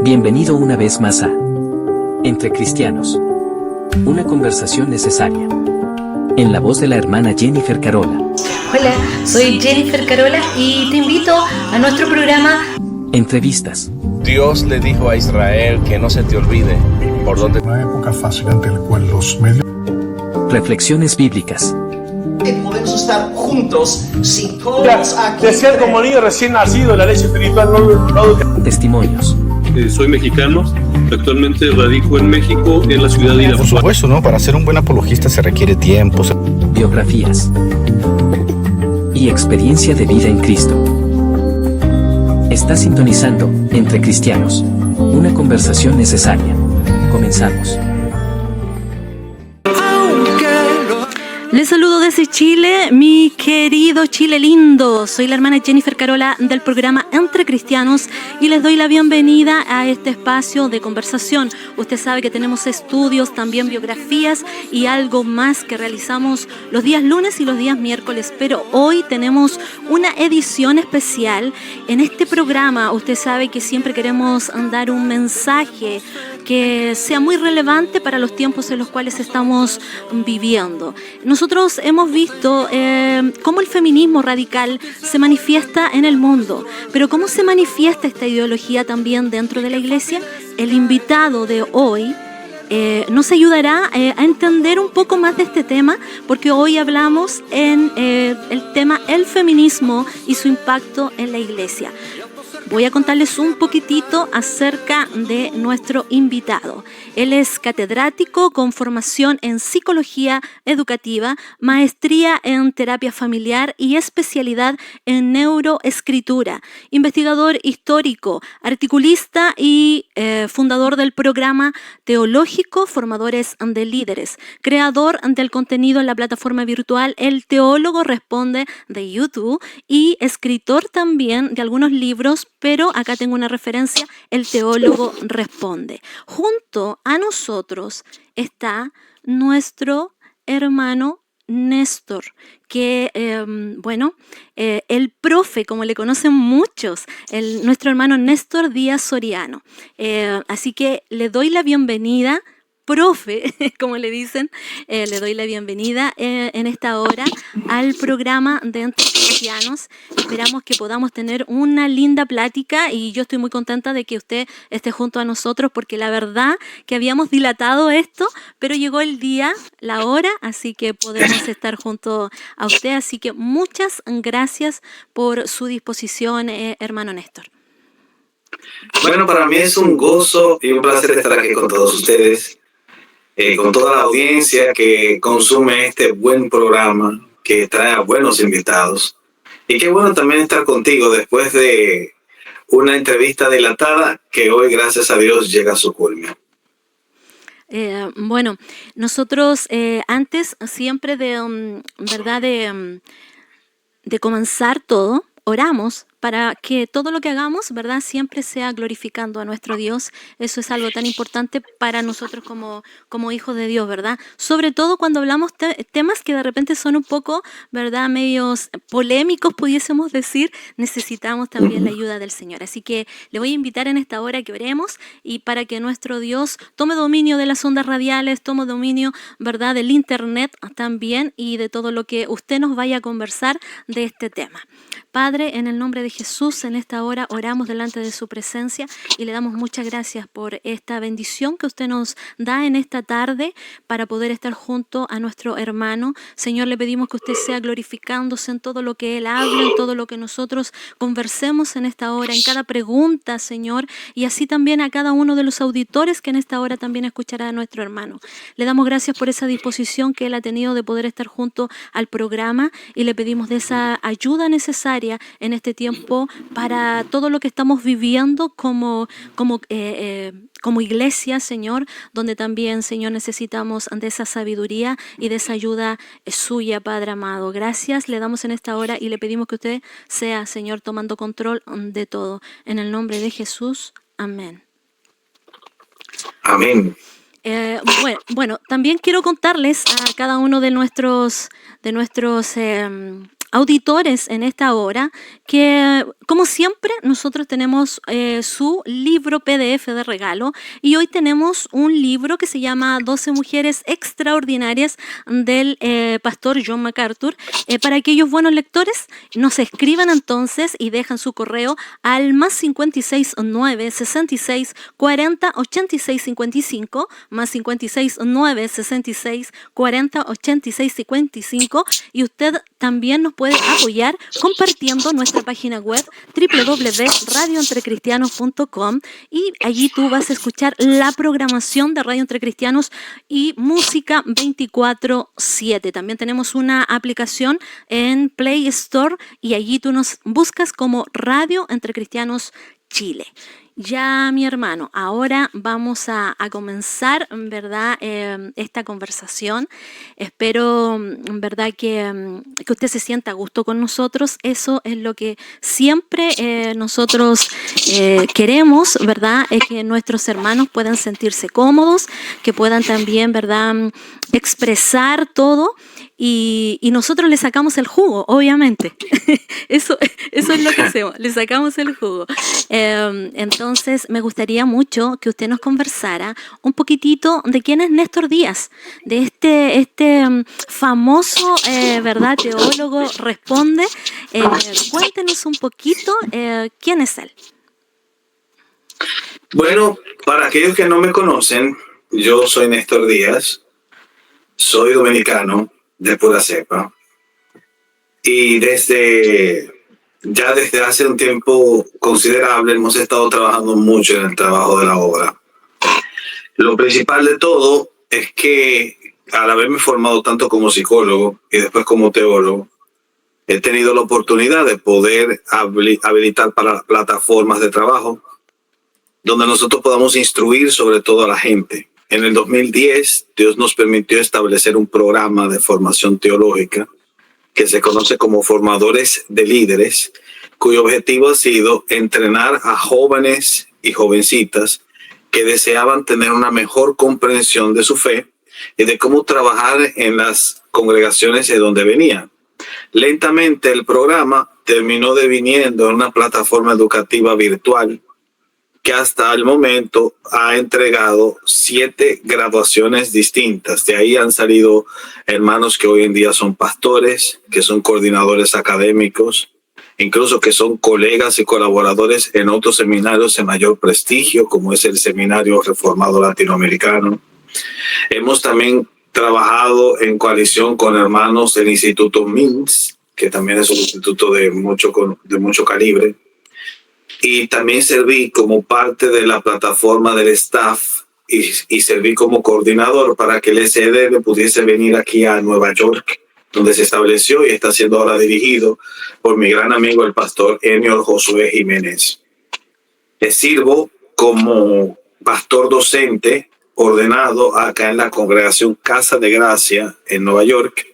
Bienvenido una vez más a Entre Cristianos. Una conversación necesaria. En la voz de la hermana Jennifer Carola. Hola, soy Jennifer Carola y te invito a nuestro programa Entrevistas. Dios le dijo a Israel que no se te olvide por dónde. Una época fascinante en la cual los medios. Reflexiones bíblicas. Podemos estar juntos si todos aquí. De ser como niño recién nacido, la leche espiritual no. Testimonios. Soy mexicano, actualmente radico en México, en la ciudad de Por supuesto, ¿no? Para ser un buen apologista se requiere tiempo. Biografías. Y experiencia de vida en Cristo. Está sintonizando Entre Cristianos. Una conversación necesaria. Comenzamos. Les saludo desde Chile, mi querido Chile lindo. Soy la hermana Jennifer Carola del programa Entre Cristianos y les doy la bienvenida a este espacio de conversación. Usted sabe que tenemos estudios, también biografías y algo más que realizamos los días lunes y los días miércoles. Pero hoy tenemos una edición especial. En este programa usted sabe que siempre queremos dar un mensaje que sea muy relevante para los tiempos en los cuales estamos viviendo. Nosotros hemos visto cómo el feminismo radical se manifiesta en el mundo, pero cómo se manifiesta esta ideología también dentro de la iglesia. El invitado de hoy nos ayudará a entender un poco más de este tema, porque hoy hablamos en el tema el feminismo y su impacto en la iglesia. Voy a contarles un poquitito acerca de nuestro invitado. Él es catedrático con formación en psicología educativa, maestría en terapia familiar y especialidad en neuroescritura. Investigador histórico, articulista y fundador del programa teológico Formadores de Líderes. Creador del contenido en la plataforma virtual El Teólogo Responde de YouTube y escritor también de algunos libros, pero acá tengo una referencia, El Teólogo Responde. Junto a nosotros está nuestro hermano Néstor, que, el profe, como le conocen muchos, nuestro hermano Néstor Díaz Soriano. Así que le doy la bienvenida, profe, como le dicen, le doy la bienvenida en esta hora al programa de Entre Cristianos. Esperamos que podamos tener una linda plática y yo estoy muy contenta de que usted esté junto a nosotros, porque la verdad que habíamos dilatado esto, pero llegó el día, la hora, así que podemos estar junto a usted. Así que muchas gracias por su disposición, hermano Néstor. Bueno, para mí es un gozo y un placer estar aquí con todos ustedes. Con toda la audiencia que consume este buen programa, que trae a buenos invitados. Y qué bueno también estar contigo después de una entrevista dilatada que hoy, gracias a Dios, llega a su culmino. Nosotros antes siempre de comenzar todo, oramos para que todo lo que hagamos, ¿verdad?, siempre sea glorificando a nuestro Dios. Eso es algo tan importante para nosotros como hijos de Dios, ¿verdad? Sobre todo cuando hablamos temas que de repente son un poco, ¿verdad?, medios polémicos, pudiésemos decir, necesitamos también la ayuda del Señor. Así que le voy a invitar en esta hora que oremos y para que nuestro Dios tome dominio de las ondas radiales, tome dominio, ¿verdad?, del internet también y de todo lo que usted nos vaya a conversar de este tema. Padre, en el nombre de Jesús, en esta hora oramos delante de su presencia y le damos muchas gracias por esta bendición que usted nos da en esta tarde para poder estar junto a nuestro hermano. Señor, le pedimos que usted sea glorificándose en todo lo que él hable, en todo lo que nosotros conversemos en esta hora, en cada pregunta, Señor, y así también a cada uno de los auditores que en esta hora también escuchará a nuestro hermano. Le damos gracias por esa disposición que él ha tenido de poder estar junto al programa y le pedimos de esa ayuda necesaria en este tiempo para todo lo que estamos viviendo como iglesia, Señor, donde también, Señor, necesitamos de esa sabiduría y de esa ayuda suya, Padre amado. Gracias, le damos en esta hora y le pedimos que usted sea, Señor, tomando control de todo. En el nombre de Jesús, amén. Amén. También quiero contarles a cada uno de nuestros auditores en esta hora que, como siempre, nosotros tenemos su libro PDF de regalo y hoy tenemos un libro que se llama 12 mujeres extraordinarias del pastor John MacArthur. Para aquellos buenos lectores, nos escriban entonces y dejan su correo al más 569 66 40 86 55, más 569 66 40 86 55, y usted también nos puede apoyar compartiendo nuestra página web www.radioentrecristianos.com, y allí tú vas a escuchar la programación de Radio Entre Cristianos y música 24/7. También tenemos una aplicación en Play Store y allí tú nos buscas como Radio Entre Cristianos Chile. Ya, mi hermano, ahora vamos a comenzar, ¿verdad? Esta conversación. Espero, ¿verdad?, que usted se sienta a gusto con nosotros. Eso es lo que siempre nosotros queremos, ¿verdad? Es que nuestros hermanos puedan sentirse cómodos, que puedan también, ¿verdad?, expresar todo. Y nosotros le sacamos el jugo, obviamente. Eso es lo que hacemos, le sacamos el jugo. Entonces, me gustaría mucho que usted nos conversara un poquitito de quién es Néstor Díaz, de este famoso, ¿verdad?, teólogo Responde. Cuéntenos un poquito quién es él. Bueno, para aquellos que no me conocen, yo soy Néstor Díaz, soy dominicano de pura cepa, y desde hace un tiempo considerable hemos estado trabajando mucho en el trabajo de la obra. Lo principal de todo es que al haberme formado tanto como psicólogo y después como teólogo, he tenido la oportunidad de poder habilitar para plataformas de trabajo donde nosotros podamos instruir sobre todo a la gente. En el 2010, Dios nos permitió establecer un programa de formación teológica que se conoce como Formadores de Líderes, cuyo objetivo ha sido entrenar a jóvenes y jovencitas que deseaban tener una mejor comprensión de su fe y de cómo trabajar en las congregaciones de donde venían. Lentamente el programa terminó deviniendo en una plataforma educativa virtual que hasta el momento ha entregado 7 graduaciones distintas. De ahí han salido hermanos que hoy en día son pastores, que son coordinadores académicos, incluso que son colegas y colaboradores en otros seminarios de mayor prestigio, como es el Seminario Reformado Latinoamericano. Hemos también trabajado en coalición con hermanos del Instituto MINS, que también es un instituto de mucho calibre. Y también serví como parte de la plataforma del staff y serví como coordinador para que el SED pudiese venir aquí a Nueva York, donde se estableció y está siendo ahora dirigido por mi gran amigo el pastor Enior Josué Jiménez. Sirvo como pastor docente ordenado acá en la congregación Casa de Gracia en Nueva York,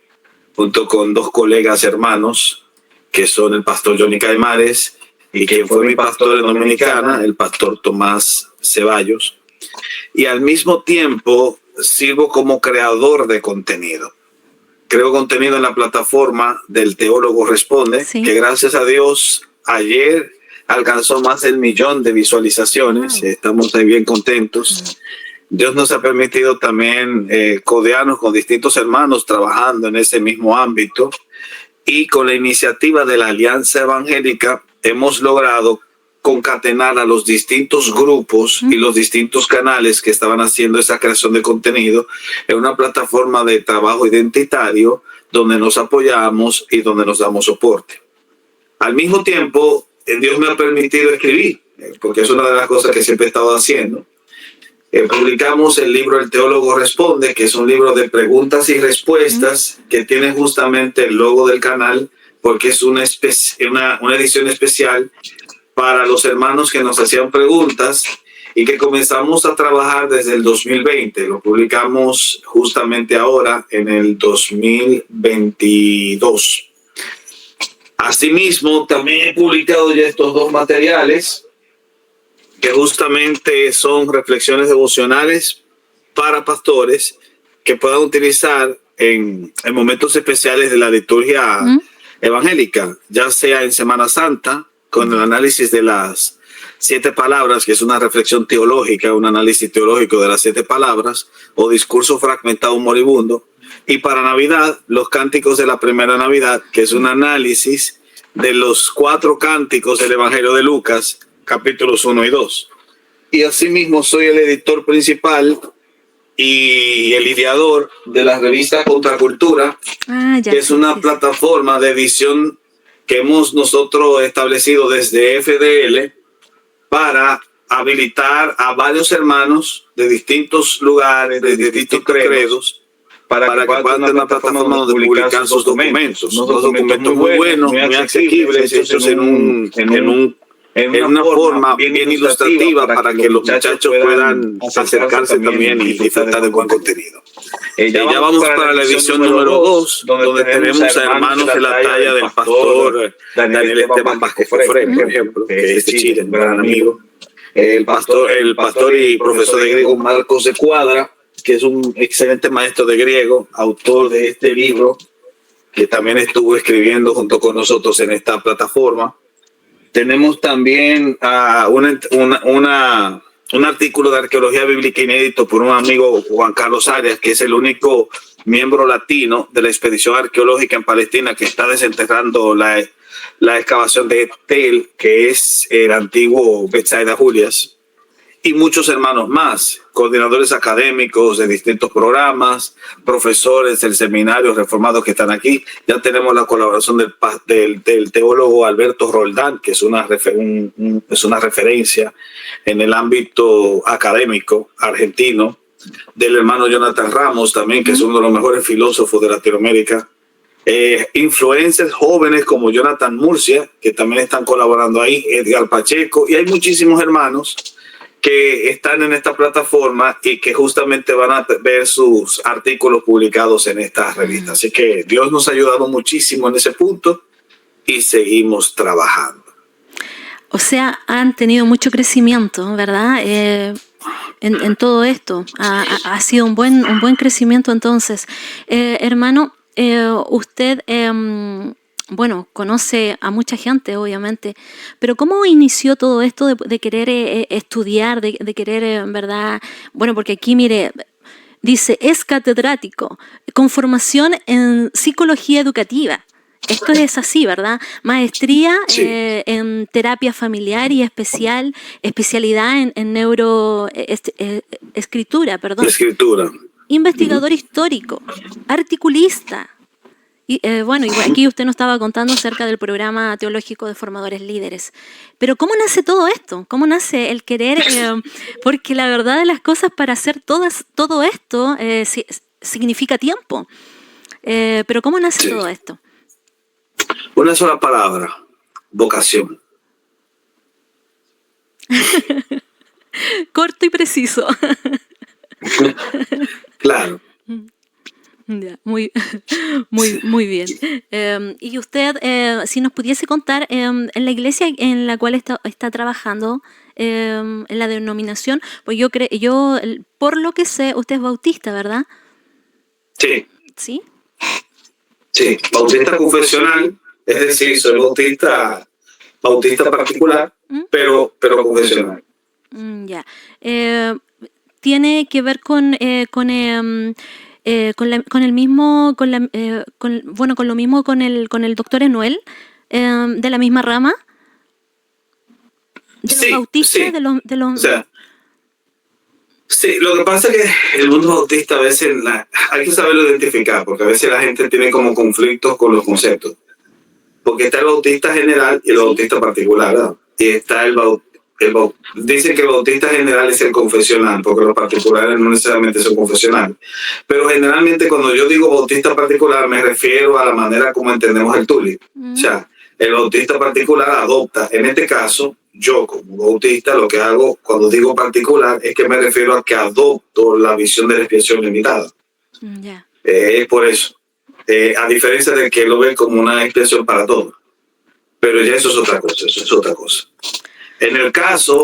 junto con 2 colegas hermanos que son el pastor Johnny Caimares y quien fue mi pastor en Dominicana, el pastor Tomás Ceballos. Y al mismo tiempo sirvo como creador de contenido. Creo contenido en la plataforma del Teólogo Responde, sí, que gracias a Dios ayer alcanzó más del 1 millón de visualizaciones. Estamos ahí bien contentos. Dios nos ha permitido también codearnos con distintos hermanos trabajando en ese mismo ámbito. Y con la iniciativa de la Alianza Evangélica hemos logrado concatenar a los distintos grupos y los distintos canales que estaban haciendo esa creación de contenido en una plataforma de trabajo identitario donde nos apoyamos y donde nos damos soporte. Al mismo tiempo, Dios me ha permitido escribir, porque es una de las cosas que siempre he estado haciendo. Publicamos el libro El Teólogo Responde, que es un libro de preguntas y respuestas que tiene justamente el logo del canal, porque es una edición especial para los hermanos que nos hacían preguntas y que comenzamos a trabajar desde el 2020. Lo publicamos justamente ahora en el 2022. Asimismo, también he publicado ya estos 2 materiales que justamente son reflexiones devocionales para pastores que puedan utilizar en momentos especiales de la liturgia evangélica, ya sea en Semana Santa, con el análisis de las 7 palabras, que es una reflexión teológica, un análisis teológico de las 7 palabras, o discurso fragmentado moribundo, y para Navidad, los cánticos de la primera Navidad, que es un análisis de los 4 cánticos del Evangelio de Lucas, capítulos 1 y 2. Y asimismo soy el editor principal y el ideador de la revista Contracultura, que es una plataforma de edición que hemos nosotros establecido desde FDL para habilitar a varios hermanos de distintos lugares, de distintos credos, para que puedan tener una plataforma donde publicar sus documentos. Unos documentos muy buenos, muy asequibles, hechos en una forma bien ilustrativa para que los muchachos puedan acercarse también y disfrutar de buen contenido. Ya vamos para la edición número 2, donde tenemos a hermanos de la talla del pastor Daniel Esteban Vázquez Cofré, por ejemplo, que es de Chile, un gran amigo. El pastor y profesor de griego Marcos de Cuadra, que es un excelente maestro de griego, autor de este libro, que también estuvo escribiendo junto con nosotros en esta plataforma. Tenemos también un artículo de arqueología bíblica inédito por un amigo, Juan Carlos Arias, que es el único miembro latino de la expedición arqueológica en Palestina que está desenterrando la excavación de Tel, que es el antiguo Betsaida Julias, y muchos hermanos más, coordinadores académicos de distintos programas, profesores del seminario reformados que están aquí. Ya tenemos la colaboración del teólogo Alberto Roldán, que es una referencia en el ámbito académico argentino, del hermano Jonathan Ramos también, que es uno de los mejores filósofos de Latinoamérica. Influencers jóvenes como Jonathan Murcia, que también están colaborando ahí, Edgar Pacheco, y hay muchísimos hermanos que están en esta plataforma y que justamente van a ver sus artículos publicados en esta revista. Así que Dios nos ha ayudado muchísimo en ese punto y seguimos trabajando. O sea, han tenido mucho crecimiento, ¿verdad? En todo esto. Ha sido un buen crecimiento entonces. Hermano, usted... bueno, conoce a mucha gente, obviamente, pero ¿cómo inició todo esto de querer estudiar, de querer, ¿verdad? Bueno, porque aquí, mire, dice, es catedrático, con formación en psicología educativa. Esto es así, ¿verdad? Maestría en terapia familiar y especialidad en escritura. Investigador histórico, articulista. Y bueno, y aquí usted nos estaba contando acerca del programa teológico de formadores líderes. Pero ¿cómo nace todo esto? ¿Cómo nace el querer? Porque la verdad de las cosas, para hacer todo esto significa tiempo. Pero ¿cómo nace todo esto? Una sola palabra: vocación. Corto y preciso. Claro. Ya, muy bien. Y usted, si nos pudiese contar, en la iglesia en la cual está trabajando, en la denominación, pues yo por lo que sé, usted es bautista, ¿verdad? Sí. ¿Sí? Sí, bautista confesional, es decir, soy bautista particular, pero confesional. Ya. Tiene que ver con el doctor Enoel, de la misma rama de los bautistas, sí. O sea, sí, lo que pasa es que el mundo bautista a veces hay que saberlo identificar, porque a veces la gente tiene como conflictos con los conceptos, porque está el bautista general y el bautista particular, ¿verdad? Y está dicen que el bautista general es el confesional, porque los particulares no necesariamente son confesionales. Pero generalmente cuando yo digo bautista particular me refiero a la manera como entendemos el tulip. O sea, el bautista particular adopta, en este caso, yo como bautista lo que hago cuando digo particular es que me refiero a que adopto la visión de la expiación limitada. Por eso, a diferencia de que lo ven como una expiación para todos. Pero ya eso es otra cosa, En el caso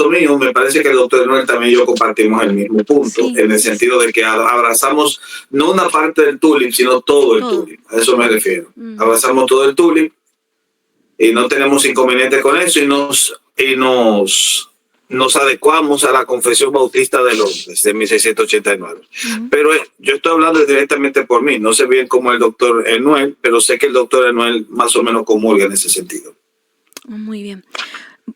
mío, me parece que el doctor Enoel también y yo compartimos el mismo punto, Sí. en el sentido de que abrazamos no una parte del tulip, sino todo el tulip. A eso me refiero. Abrazamos todo el tulip y no tenemos inconveniente con eso y nos adecuamos a la Confesión Bautista de Londres de 1689. Pero yo estoy hablando directamente por mí. No sé bien cómo el doctor Enoel, pero sé que el doctor Enoel más o menos comulga en ese sentido. Muy bien.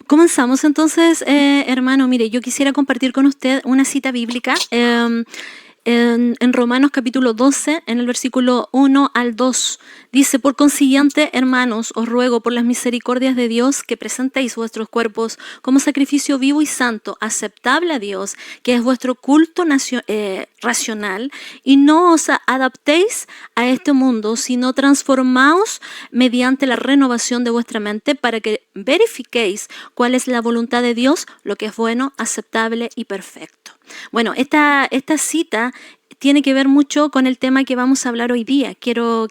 Comenzamos entonces, hermano. Mire, yo quisiera compartir con usted una cita bíblica en Romanos capítulo 12, en el versículo 1 al 2. Dice: por consiguiente, hermanos, os ruego por las misericordias de Dios que presentéis vuestros cuerpos como sacrificio vivo y santo, aceptable a Dios, que es vuestro culto racional, y no os adaptéis a este mundo, sino transformaos mediante la renovación de vuestra mente, para que verifiquéis cuál es la voluntad de Dios, lo que es bueno, aceptable y perfecto. Bueno, esta cita tiene que ver mucho con el tema que vamos a hablar hoy día. Quiero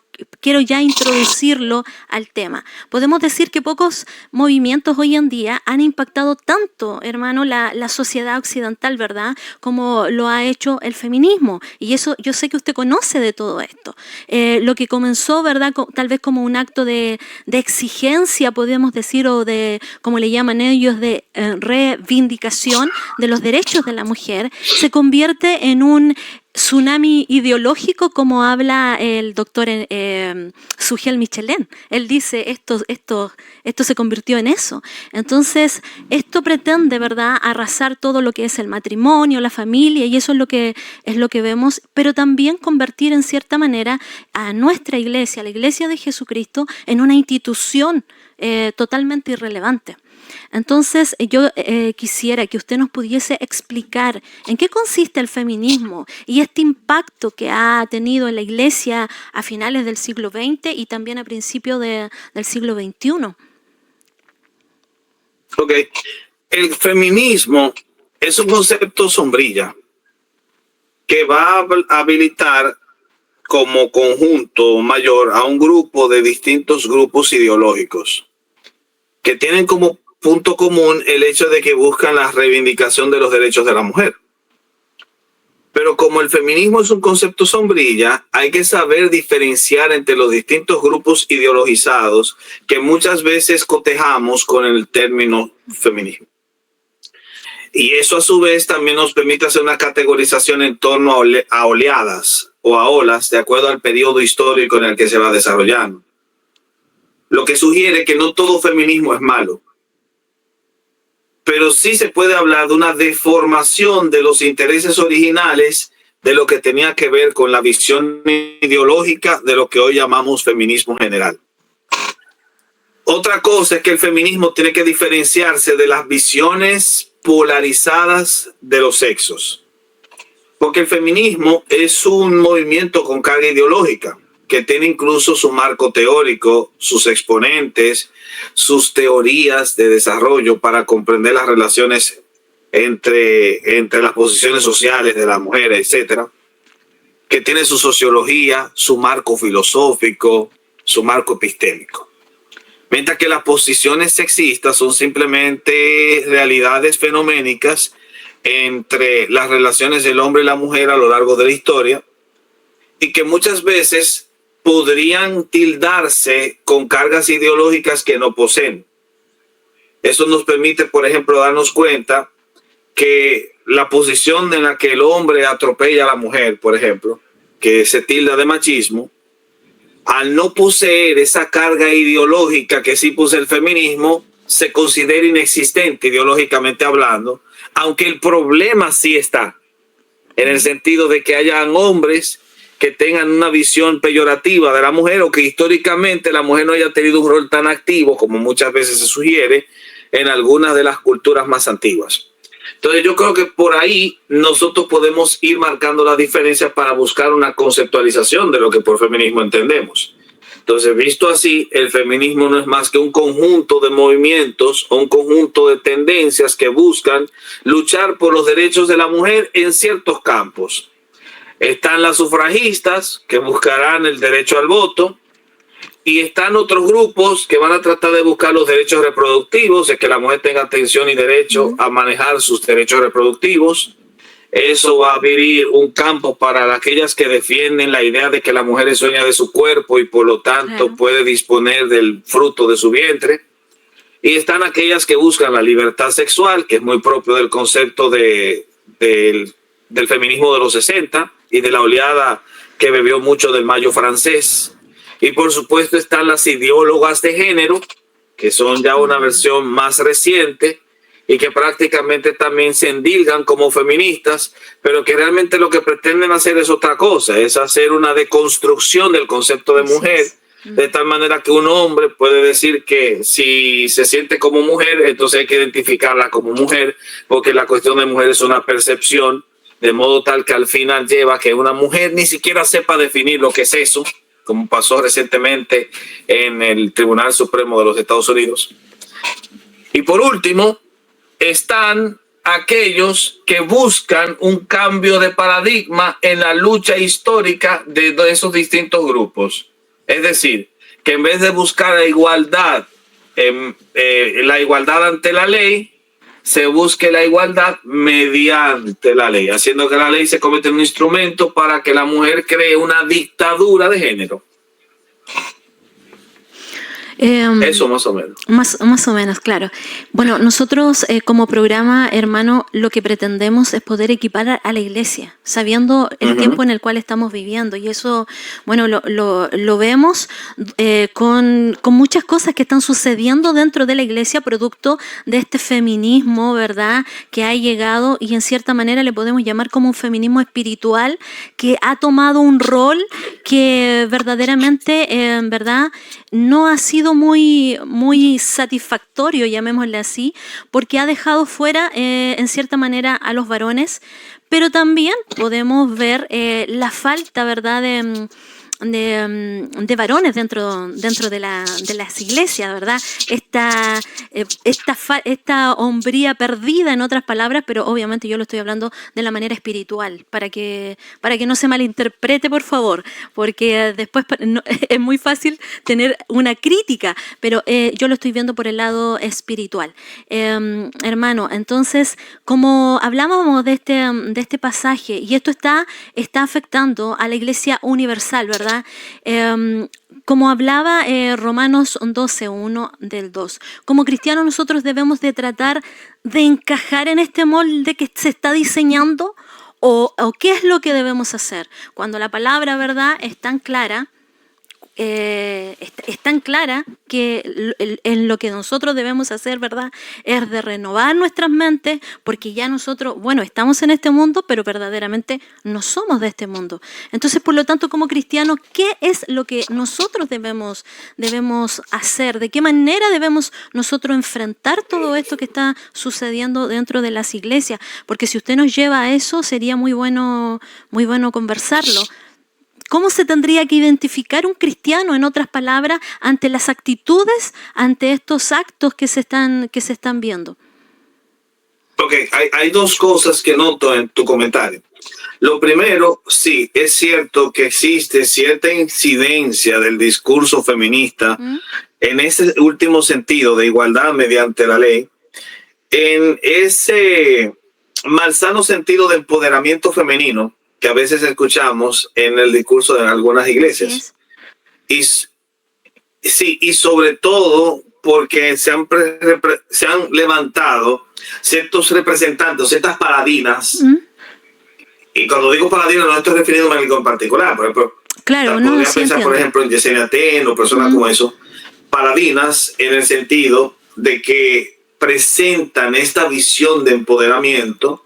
ya introducirlo al tema. Podemos decir que pocos movimientos hoy en día han impactado tanto, hermano, la sociedad occidental, ¿verdad?, como lo ha hecho el feminismo. Y eso yo sé que usted conoce de todo esto. Lo que comenzó, ¿verdad?, tal vez como un acto de exigencia, podemos decir, o de, como le llaman ellos, de reivindicación de los derechos de la mujer, se convierte en un tsunami ideológico, como habla el doctor Sugel Michelin. Él dice, esto se convirtió en eso. Entonces, esto pretende, ¿verdad?, arrasar todo lo que es el matrimonio, la familia, y eso es lo que vemos, pero también convertir en cierta manera a nuestra iglesia, la iglesia de Jesucristo, en una institución totalmente irrelevante. Entonces, yo quisiera que usted nos pudiese explicar en qué consiste el feminismo y este impacto que ha tenido en la iglesia a finales del siglo XX y también a principios del siglo XXI. Ok. El feminismo es un concepto sombrilla que va a habilitar como conjunto mayor a un grupo de distintos grupos ideológicos que tienen como punto común el hecho de que buscan la reivindicación de los derechos de la mujer. Pero como el feminismo es un concepto sombrilla, hay que saber diferenciar entre los distintos grupos ideologizados que muchas veces cotejamos con el término feminismo. Y eso a su vez también nos permite hacer una categorización en torno a oleadas o a olas de acuerdo al periodo histórico en el que se va desarrollando. Lo que sugiere que no todo feminismo es malo, pero sí se puede hablar de una deformación de los intereses originales de lo que tenía que ver con la visión ideológica de lo que hoy llamamos feminismo general. Otra cosa es que el feminismo tiene que diferenciarse de las visiones polarizadas de los sexos, porque el feminismo es un movimiento con carga ideológica que tiene incluso su marco teórico, sus exponentes, sus teorías de desarrollo para comprender las relaciones entre las posiciones sociales de las mujeres, etcétera, que tiene su sociología, su marco filosófico, su marco epistémico. Mientras que las posiciones sexistas son simplemente realidades fenoménicas entre las relaciones del hombre y la mujer a lo largo de la historia, y que muchas veces podrían tildarse con cargas ideológicas que no poseen. Eso nos permite, por ejemplo, darnos cuenta que la posición en la que el hombre atropella a la mujer, por ejemplo, que se tilda de machismo, al no poseer esa carga ideológica que sí posee el feminismo, se considera inexistente ideológicamente hablando, aunque el problema sí está, en el sentido de que hayan hombres que tengan una visión peyorativa de la mujer, o que históricamente la mujer no haya tenido un rol tan activo como muchas veces se sugiere en algunas de las culturas más antiguas. Entonces yo creo que por ahí nosotros podemos ir marcando las diferencias para buscar una conceptualización de lo que por feminismo entendemos. Entonces, visto así, el feminismo no es más que un conjunto de movimientos o un conjunto de tendencias que buscan luchar por los derechos de la mujer en ciertos campos. Están las sufragistas, que buscarán el derecho al voto. Y están otros grupos que van a tratar de buscar los derechos reproductivos, de que la mujer tenga atención y derecho a manejar sus derechos reproductivos. Eso va a abrir un campo para aquellas que defienden la idea de que la mujer es dueña de su cuerpo y por lo tanto puede disponer del fruto de su vientre. Y están aquellas que buscan la libertad sexual, que es muy propio del concepto del feminismo de los 60 y de la oleada que bebió mucho del mayo francés. Y por supuesto están las ideólogas de género, que son ya una versión más reciente y que prácticamente también se endilgan como feministas, pero que realmente lo que pretenden hacer es otra cosa, es hacer una deconstrucción del concepto de mujer, de tal manera que un hombre puede decir que si se siente como mujer, entonces hay que identificarla como mujer, porque la cuestión de mujer es una percepción, de modo tal que al final lleva a que una mujer ni siquiera sepa definir lo que es eso, como pasó recientemente en el Tribunal Supremo de los Estados Unidos. Y por último, están aquellos que buscan un cambio de paradigma en la lucha histórica de esos distintos grupos. Es decir, que en vez de buscar la igualdad ante la ley, se busque la igualdad mediante la ley, haciendo que la ley se convierta en un instrumento para que la mujer cree una dictadura de género. Eso más o menos. Más o menos, claro. Bueno, nosotros como programa, hermano, lo que pretendemos es poder equipar a la iglesia, sabiendo el tiempo en el cual estamos viviendo. Y eso, bueno, lo vemos con muchas cosas que están sucediendo dentro de la iglesia, producto de este feminismo, ¿verdad?, que ha llegado y en cierta manera le podemos llamar como un feminismo espiritual que ha tomado un rol que verdaderamente, ¿verdad?, no ha sido muy satisfactorio, llamémosle así, porque ha dejado fuera en cierta manera a los varones, pero también podemos ver la falta, ¿verdad?, de varones dentro de las iglesias, ¿verdad? Esta hombría perdida, en otras palabras, pero obviamente yo lo estoy hablando de la manera espiritual, para que no se malinterprete, por favor, porque después es muy fácil tener una crítica, pero yo lo estoy viendo por el lado espiritual. Hermano, entonces, como hablábamos de este pasaje, y esto está afectando a la iglesia universal, ¿verdad? Como hablaba Romanos 12:1 del 2, como cristianos nosotros debemos de tratar de encajar en este molde que se está diseñando, o qué es lo que debemos hacer cuando la palabra, ¿verdad?, es tan clara. Es tan clara que en lo que nosotros debemos hacer, ¿verdad?, es de renovar nuestras mentes, porque ya nosotros, bueno, estamos en este mundo, pero verdaderamente no somos de este mundo. Entonces, por lo tanto, como cristianos, ¿qué es lo que nosotros debemos hacer? ¿De qué manera debemos nosotros enfrentar todo esto que está sucediendo dentro de las iglesias? Porque si usted nos lleva a eso, sería muy bueno conversarlo. ¿Cómo se tendría que identificar un cristiano, en otras palabras, ante las actitudes, ante estos actos que se están viendo? Ok, hay dos cosas que noto en tu comentario. Lo primero, sí, es cierto que existe cierta incidencia del discurso feminista en ese último sentido de igualdad mediante la ley, en ese malsano sentido de empoderamiento femenino que a veces escuchamos en el discurso de algunas iglesias. Y sobre todo porque se han levantado ciertos representantes, ciertas paradinas. Y cuando digo paradinas no estoy refiriéndome a algo en particular. Por ejemplo, claro, podría pensar, por ejemplo, en Yesenia Ten o personas como eso. Paradinas en el sentido de que presentan esta visión de empoderamiento,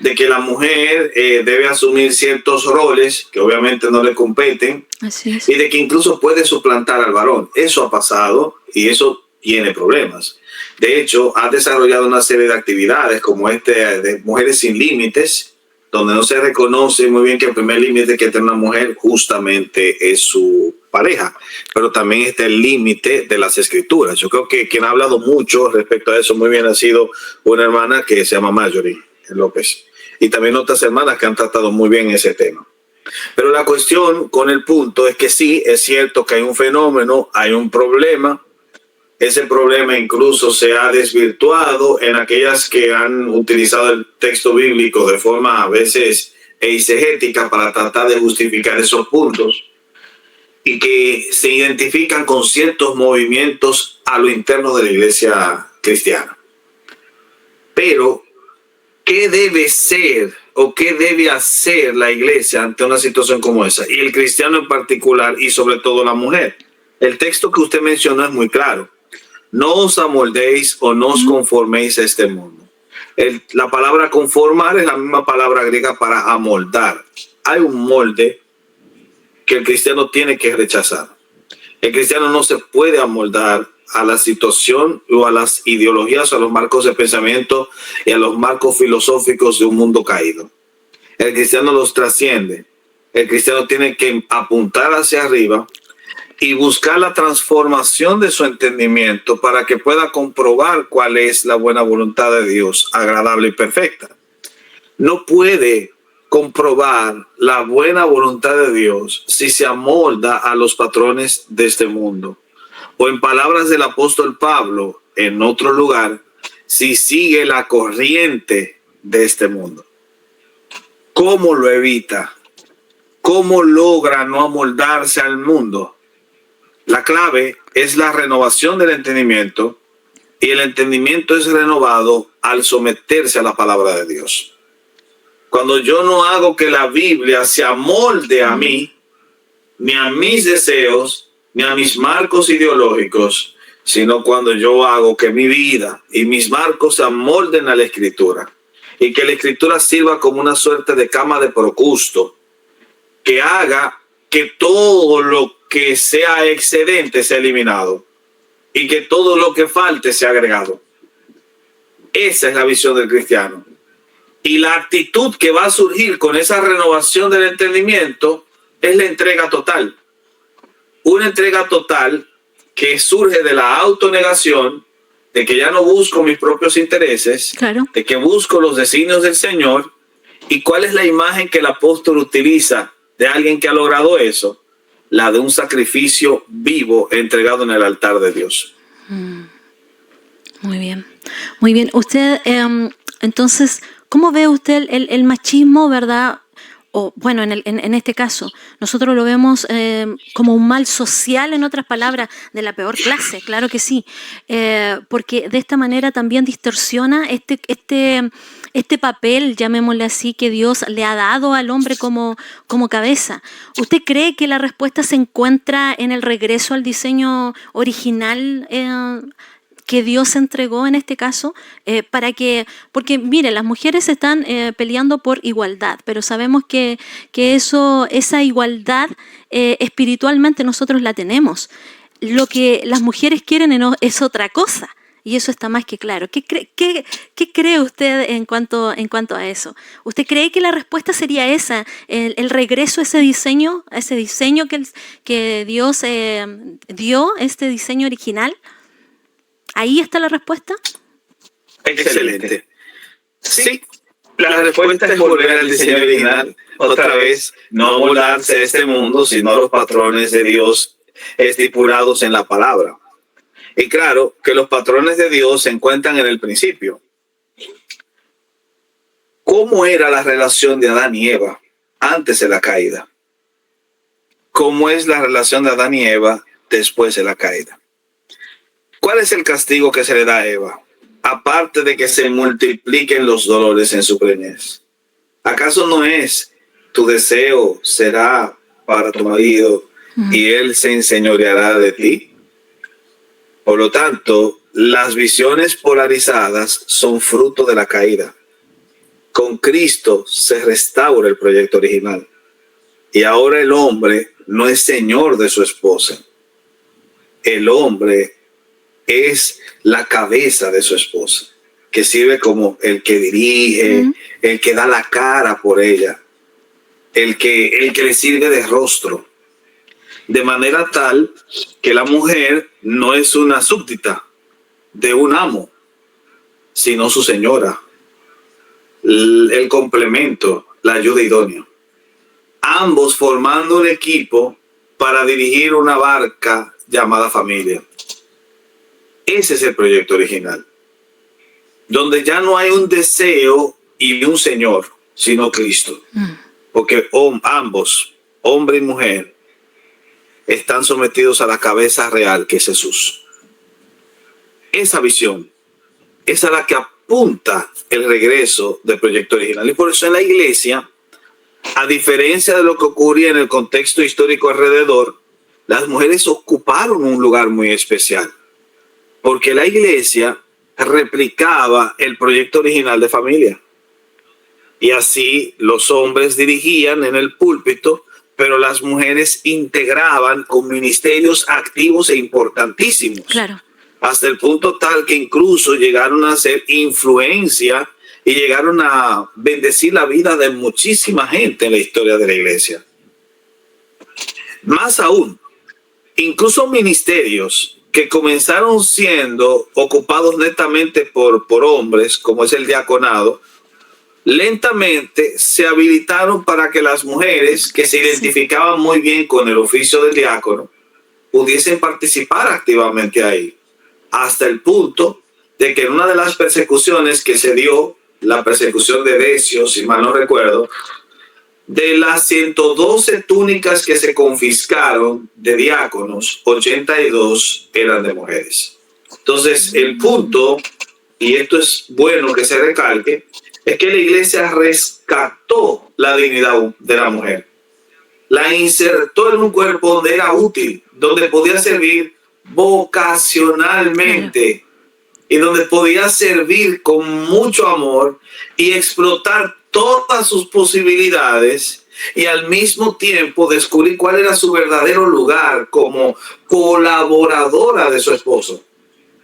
de que la mujer debe asumir ciertos roles que obviamente no le competen. Así es. Y de que incluso puede suplantar al varón. Eso ha pasado y eso tiene problemas. De hecho, ha desarrollado una serie de actividades como de Mujeres Sin Límites, donde no se reconoce muy bien que el primer límite que tiene una mujer justamente es su pareja, pero también está el límite de las escrituras. Yo creo que quien ha hablado mucho respecto a eso muy bien ha sido una hermana que se llama Marjorie López, y también otras hermanas que han tratado muy bien ese tema. Pero la cuestión con el punto es que sí, es cierto que hay un fenómeno, hay un problema. Ese problema incluso se ha desvirtuado en aquellas que han utilizado el texto bíblico de forma a veces eisegética para tratar de justificar esos puntos y que se identifican con ciertos movimientos a lo interno de la iglesia cristiana. Pero, ¿qué debe ser o qué debe hacer la iglesia ante una situación como esa? Y el cristiano en particular y sobre todo la mujer. El texto que usted mencionó es muy claro. No os amoldéis o no os conforméis a este mundo. La palabra conformar es la misma palabra griega para amoldar. Hay un molde que el cristiano tiene que rechazar. El cristiano no se puede amoldar a la situación o a las ideologías o a los marcos de pensamiento y a los marcos filosóficos de un mundo caído. El cristiano los trasciende. El cristiano tiene que apuntar hacia arriba y buscar la transformación de su entendimiento para que pueda comprobar cuál es la buena voluntad de Dios, agradable y perfecta. No puede comprobar la buena voluntad de Dios si se amolda a los patrones de este mundo. O en palabras del apóstol Pablo, en otro lugar, si sigue la corriente de este mundo. ¿Cómo lo evita? ¿Cómo logra no amoldarse al mundo? La clave es la renovación del entendimiento, y el entendimiento es renovado al someterse a la palabra de Dios. Cuando yo no hago que la Biblia se amolde a mí, ni a mis deseos, ni a mis marcos ideológicos, sino cuando yo hago que mi vida y mis marcos se amolden a la Escritura, y que la Escritura sirva como una suerte de cama de Procusto, que haga que todo lo que sea excedente sea eliminado y que todo lo que falte sea agregado. Esa es la visión del cristiano. Y la actitud que va a surgir con esa renovación del entendimiento es la entrega total. Una entrega total que surge de la autonegación, de que ya no busco mis propios intereses, Claro. de que busco los designios del Señor. ¿Y cuál es la imagen que el apóstol utiliza de alguien que ha logrado eso? La de un sacrificio vivo entregado en el altar de Dios. Muy bien, muy bien. Usted, entonces, ¿cómo ve usted el machismo, verdad? O bueno, en este caso, nosotros lo vemos como un mal social, en otras palabras, de la peor clase, claro que sí, porque de esta manera también distorsiona este papel, llamémosle así, que Dios le ha dado al hombre como cabeza. ¿Usted cree que la respuesta se encuentra en el regreso al diseño original que Dios entregó en este caso? Porque mire, las mujeres están peleando por igualdad, pero sabemos que esa igualdad espiritualmente nosotros la tenemos. Lo que las mujeres quieren es otra cosa. Y eso está más que claro. ¿Qué cree usted en cuanto a eso? ¿Usted cree que la respuesta sería esa, el regreso a ese diseño que Dios dio, este diseño original? ¿Ahí está la respuesta? Excelente. Sí, la respuesta es volver al diseño original. Otra vez, no amoldarse a este mundo, sino a los patrones de Dios estipulados en la palabra. Y claro que los patrones de Dios se encuentran en el principio. ¿Cómo era la relación de Adán y Eva antes de la caída? ¿Cómo es la relación de Adán y Eva después de la caída? ¿Cuál es el castigo que se le da a Eva? Aparte de que se multipliquen los dolores en su preñez. ¿Acaso no es tu deseo será para tu marido y él se enseñoreará de ti? Por lo tanto, las visiones polarizadas son fruto de la caída. Con Cristo se restaura el proyecto original. Y ahora el hombre no es señor de su esposa. El hombre es la cabeza de su esposa, que sirve como el que dirige, el que da la cara por ella, el que le sirve de rostro. De manera tal que la mujer no es una súbdita de un amo, sino su señora, el complemento, la ayuda idónea. ambos formando un equipo para dirigir una barca llamada familia. Ese es el proyecto original, donde ya no hay un deseo y un Señor, sino Cristo. Porque ambos, hombre y mujer, están sometidos a la cabeza real, que es Jesús. Esa visión es a la que apunta el regreso del proyecto original. Y por eso en la iglesia, a diferencia de lo que ocurría en el contexto histórico alrededor, las mujeres ocuparon un lugar muy especial. Porque la iglesia replicaba el proyecto original de familia. Y así los hombres dirigían en el púlpito, pero las mujeres integraban con ministerios activos e importantísimos. Claro. Hasta el punto tal que incluso llegaron a ser influencia y llegaron a bendecir la vida de muchísima gente en la historia de la iglesia. Más aún, incluso ministerios que comenzaron siendo ocupados netamente por hombres, como es el diaconado, lentamente se habilitaron para que las mujeres que se identificaban muy bien con el oficio del diácono pudiesen participar activamente ahí, hasta el punto de que en una de las persecuciones que se dio, la persecución de Decio, si mal no recuerdo, de las 112 túnicas que se confiscaron de diáconos, 82 eran de mujeres. Entonces, el punto, y esto es bueno que se recalque, es que la iglesia rescató la dignidad de la mujer. La insertó en un cuerpo donde era útil, donde podía servir vocacionalmente y donde podía servir con mucho amor y explotar todas sus posibilidades y al mismo tiempo descubrir cuál era su verdadero lugar como colaboradora de su esposo.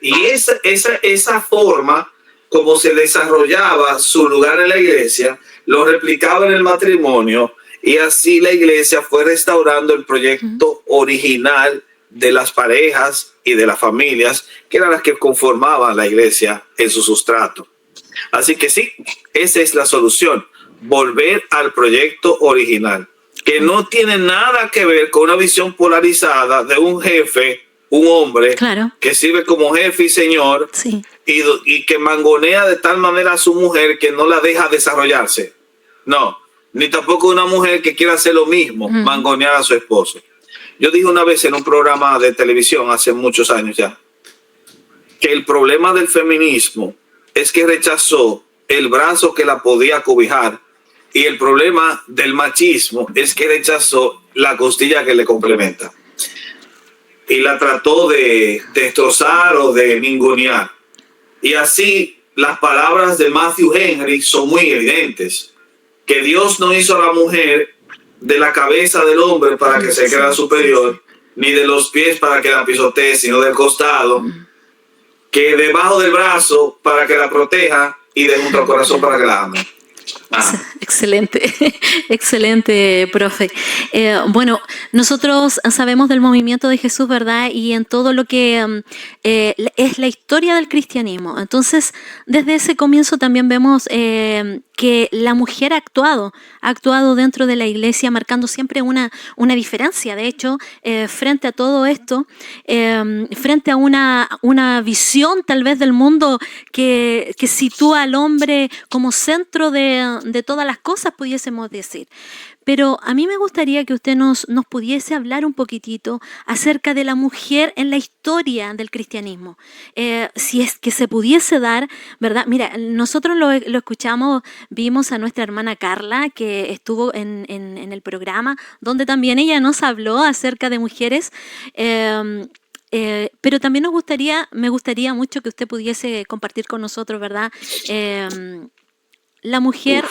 Y esa forma como se desarrollaba su lugar en la iglesia, lo replicaba en el matrimonio y así la iglesia fue restaurando el proyecto original de las parejas y de las familias, que eran las que conformaban la iglesia en su sustrato. Así que sí, esa es la solución, volver al proyecto original, que no tiene nada que ver con una visión polarizada de un jefe, un hombre, claro, que sirve como jefe y señor, sí, y que mangonea de tal manera a su mujer que no la deja desarrollarse. No, ni tampoco una mujer que quiera hacer lo mismo, mangonear a su esposo. Yo dije una vez en un programa de televisión hace muchos años ya, que el problema del feminismo es que rechazó el brazo que la podía cobijar y el problema del machismo es que rechazó la costilla que le complementa. Y la trató de destrozar o de ningunear. Y así las palabras de Matthew Henry son muy evidentes. Que Dios no hizo a la mujer de la cabeza del hombre para que se crea superior, ni de los pies para que la pisotee, sino del costado, que debajo del brazo para que la proteja y de junto al corazón para que la ame. Excelente, excelente, profe. Bueno, nosotros sabemos del movimiento de Jesús, ¿verdad? Y en todo lo que es la historia del cristianismo. Entonces, desde ese comienzo también vemos que la mujer ha actuado dentro de la iglesia, marcando siempre una diferencia. De hecho, frente a todo esto, frente a una visión tal vez del mundo que sitúa al hombre como centro de todas las cosas, pudiésemos decir. Pero a mí me gustaría que usted nos pudiese hablar un poquitito acerca de la mujer en la historia del cristianismo. Si es que se pudiese dar, ¿verdad? Mira, nosotros lo escuchamos, vimos a nuestra hermana Carla, que estuvo en el programa, donde también ella nos habló acerca de mujeres. Pero también me gustaría mucho que usted pudiese compartir con nosotros, ¿verdad? La mujer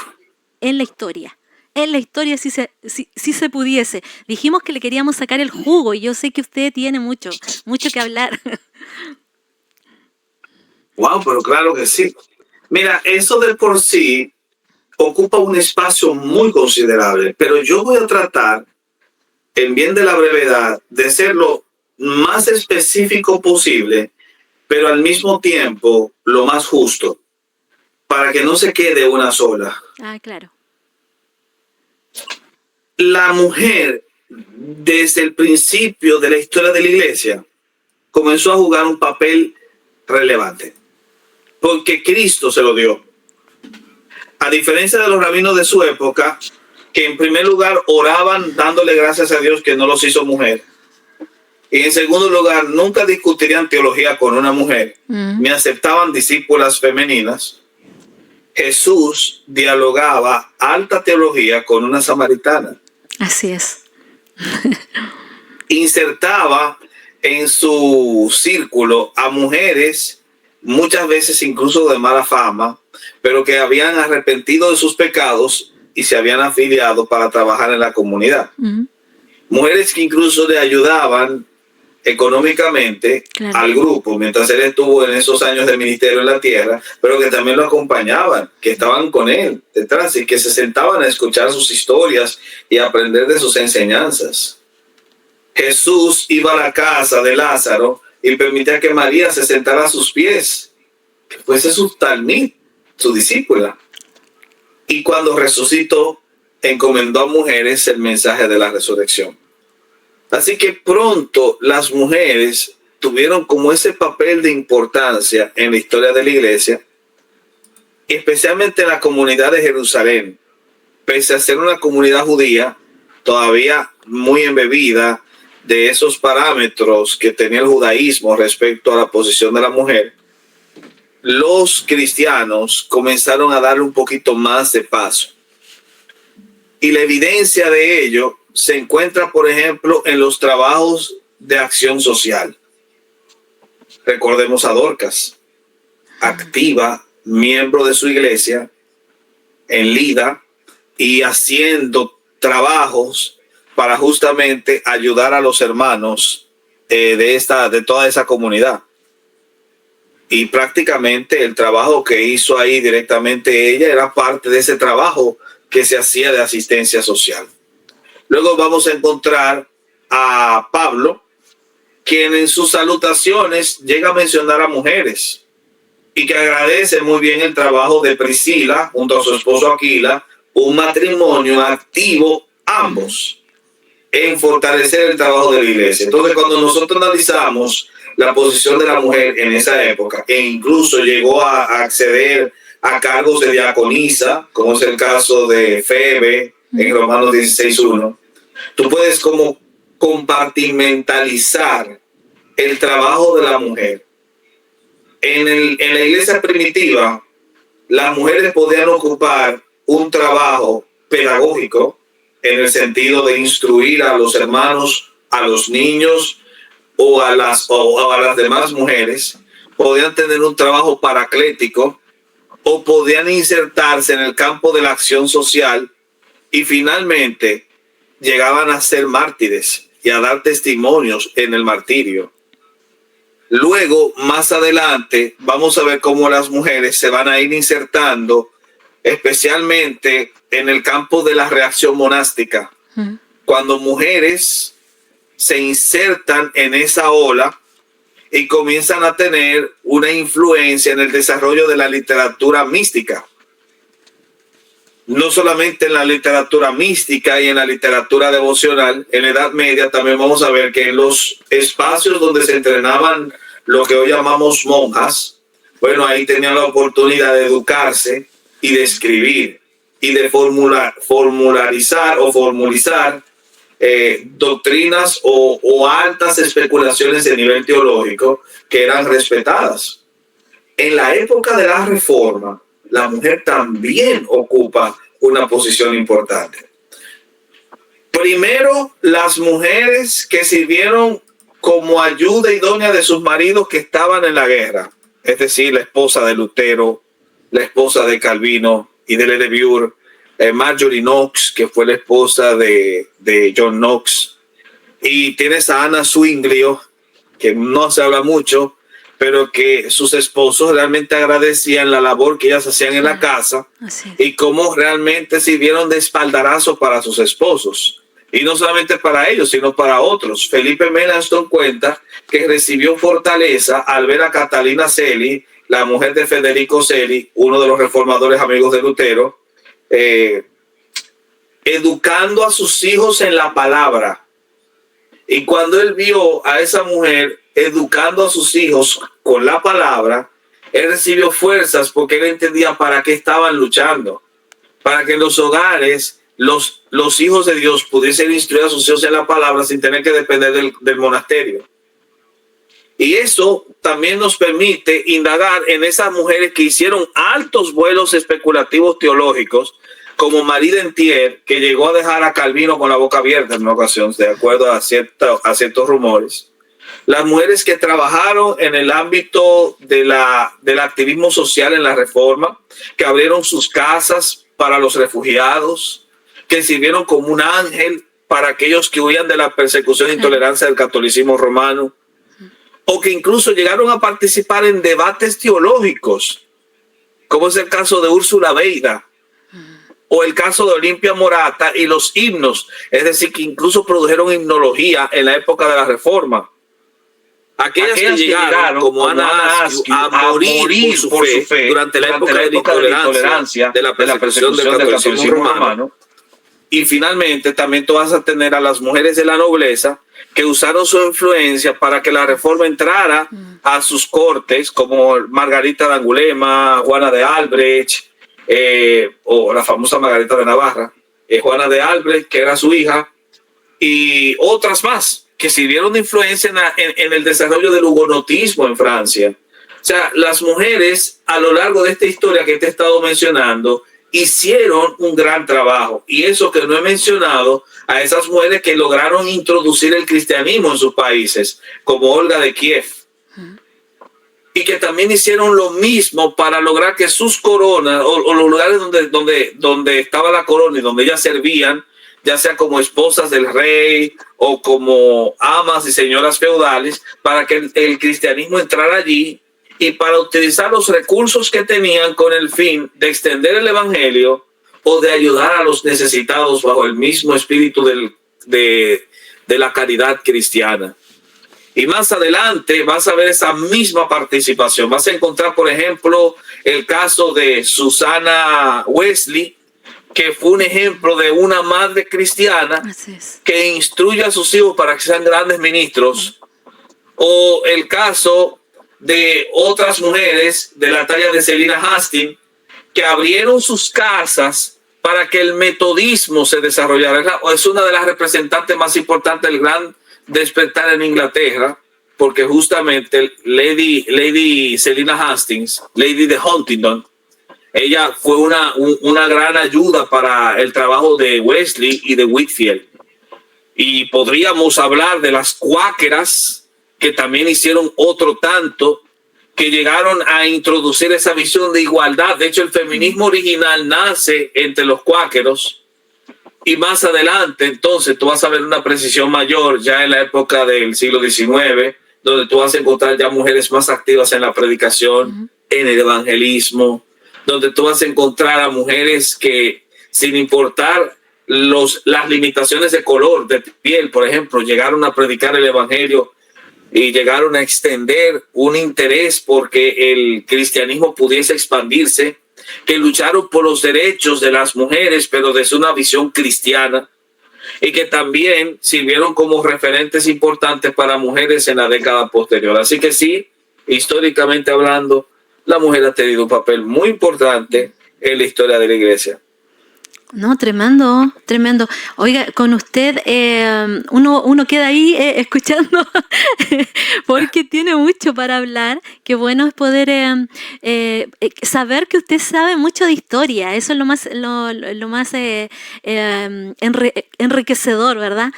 en la historia. En la historia si se pudiese. Dijimos que le queríamos sacar el jugo y yo sé que usted tiene mucho que hablar. Wow, pero claro que sí. Mira, eso de por sí ocupa un espacio muy considerable, pero yo voy a tratar, en bien de la brevedad, de ser lo más específico posible, pero al mismo tiempo lo más justo, para que no se quede una sola. Ah, claro. la mujer, desde el principio de la historia de la iglesia, comenzó a jugar un papel relevante, porque Cristo se lo dio. A diferencia de los rabinos de su época, que en primer lugar oraban dándole gracias a Dios que no los hizo mujer, y en segundo lugar nunca discutirían teología con una mujer, ni aceptaban discípulas femeninas, Jesús dialogaba alta teología con una samaritana. Así es. Insertaba en su círculo a mujeres, muchas veces incluso de mala fama, pero que habían arrepentido de sus pecados y se habían afiliado para trabajar en la comunidad. Mujeres que incluso le ayudaban económicamente al grupo mientras él estuvo en esos años de ministerio en la tierra, pero que también lo acompañaban, que estaban con él detrás y que se sentaban a escuchar sus historias y aprender de sus enseñanzas. Jesús iba a la casa de Lázaro y permitía que María se sentara a sus pies, que fuese su talmid, su discípula. Y cuando resucitó, encomendó a mujeres el mensaje de la resurrección. Así que pronto las mujeres tuvieron como ese papel de importancia en la historia de la iglesia, especialmente en la comunidad de Jerusalén. Pese a ser una comunidad judía, todavía muy embebida de esos parámetros que tenía el judaísmo respecto a la posición de la mujer, los cristianos comenzaron a darle un poquito más de paso. Y la evidencia de ello se encuentra, por ejemplo, en los trabajos de acción social. Recordemos a Dorcas, activa, miembro de su iglesia, en Lida, y haciendo trabajos para justamente ayudar a los hermanos de toda esa comunidad. Y prácticamente el trabajo que hizo ahí directamente ella era parte de ese trabajo que se hacía de asistencia social. Luego vamos a encontrar a Pablo, quien en sus salutaciones llega a mencionar a mujeres y que agradece muy bien el trabajo de Priscila junto a su esposo Aquila, un matrimonio activo ambos en fortalecer el trabajo de la iglesia. Entonces, cuando nosotros analizamos la posición de la mujer en esa época, e incluso llegó a acceder a cargos de diaconisa, como es el caso de Febe en Romanos 16:1, tú puedes como compartimentalizar el trabajo de la mujer. En la iglesia primitiva, las mujeres podían ocupar un trabajo pedagógico en el sentido de instruir a los hermanos, a los niños o a las demás mujeres. Podían tener un trabajo paraclético o podían insertarse en el campo de la acción social y finalmente llegaban a ser mártires y a dar testimonios en el martirio. Luego, más adelante, vamos a ver cómo las mujeres se van a ir insertando, especialmente en el campo de la reacción monástica. Cuando mujeres se insertan en esa ola y comienzan a tener una influencia en el desarrollo de la literatura mística. No solamente en la literatura mística y en la literatura devocional, en la Edad Media también vamos a ver que en los espacios donde se entrenaban lo que hoy llamamos monjas, bueno, ahí tenían la oportunidad de educarse y de escribir y de formularizar doctrinas o altas especulaciones de nivel teológico que eran respetadas. En la época de la Reforma, la mujer también ocupa una posición importante. Primero, las mujeres que sirvieron como ayuda idónea de sus maridos que estaban en la guerra, es decir, la esposa de Lutero, la esposa de Calvino y de Ledevure, Marjorie Knox, que fue la esposa de John Knox, y tienes a Anna Zwinglio, que no se habla mucho, pero que sus esposos realmente agradecían la labor que ellas hacían en la casa y cómo realmente sirvieron de espaldarazo para sus esposos. Y no solamente para ellos, sino para otros. Felipe Melanchthon cuenta que recibió fortaleza al ver a Catalina Celi, la mujer de Federico Celi, uno de los reformadores amigos de Lutero, educando a sus hijos en la palabra. Y cuando él vio a esa mujer educando a sus hijos con la palabra, él recibió fuerzas porque él entendía para qué estaban luchando. Para que en los hogares los hijos de Dios pudiesen instruir a sus hijos en la palabra sin tener que depender del monasterio. Y eso también nos permite indagar en esas mujeres que hicieron altos vuelos especulativos teológicos, como Marie Dentier, que llegó a dejar a Calvino con la boca abierta en una ocasión, de acuerdo a ciertos rumores. Las mujeres que trabajaron en el ámbito del activismo social en la Reforma, que abrieron sus casas para los refugiados, que sirvieron como un ángel para aquellos que huían de la persecución e intolerancia del catolicismo romano, o que incluso llegaron a participar en debates teológicos, como es el caso de Úrsula Beida, o el caso de Olimpia Morata y los himnos, es decir, que incluso produjeron himnología en la época de la Reforma. Aquellas que llegaron, como Ana Askew, a morir por su fe durante la época de la intolerancia, de la persecución del catolicismo romano. Y finalmente también tú vas a tener a las mujeres de la nobleza que usaron su influencia para que la Reforma entrara a sus cortes, como Margarita de Angulema, Juana de Albrecht, o la famosa Margarita de Navarra, Juana de Albrecht, que era su hija, y otras más que sirvieron de influencia en el desarrollo del hugonotismo en Francia. O sea, las mujeres a lo largo de esta historia que te he estado mencionando hicieron un gran trabajo. Y eso que no he mencionado, a esas mujeres que lograron introducir el cristianismo en sus países, como Olga de Kiev, y que también hicieron lo mismo para lograr que sus coronas, o los lugares donde estaba la corona y donde ellas servían, ya sea como esposas del rey o como amas y señoras feudales, para que el cristianismo entrara allí y para utilizar los recursos que tenían con el fin de extender el evangelio o de ayudar a los necesitados bajo el mismo espíritu de la caridad cristiana. Y más adelante vas a ver esa misma participación. Vas a encontrar, por ejemplo, el caso de Susana Wesley, que fue un ejemplo de una madre cristiana que instruye a sus hijos para que sean grandes ministros. O el caso de otras mujeres de la talla de Selina Hastings, que abrieron sus casas para que el metodismo se desarrollara. Es una de las representantes más importantes del gran despertar en Inglaterra, porque justamente Lady Selina Hastings, Lady de Huntingdon, ella fue una gran ayuda para el trabajo de Wesley y de Whitefield. Y podríamos hablar de las cuáqueras, que también hicieron otro tanto, que llegaron a introducir esa visión de igualdad. De hecho, el feminismo original nace entre los cuáqueros, y más adelante, entonces, tú vas a ver una precisión mayor ya en la época del siglo XIX, donde tú vas a encontrar ya mujeres más activas en la predicación, en el evangelismo, donde tú vas a encontrar a mujeres que, sin importar las limitaciones de color, de piel, por ejemplo, llegaron a predicar el evangelio y llegaron a extender un interés porque el cristianismo pudiese expandirse, que lucharon por los derechos de las mujeres, pero desde una visión cristiana, y que también sirvieron como referentes importantes para mujeres en la década posterior. Así que sí, históricamente hablando, la mujer ha tenido un papel muy importante en la historia de la iglesia. No, tremendo, tremendo. Oiga, con usted uno queda ahí escuchando porque tiene mucho para hablar. Qué bueno es poder saber que usted sabe mucho de historia. Eso es lo más enriquecedor, ¿verdad?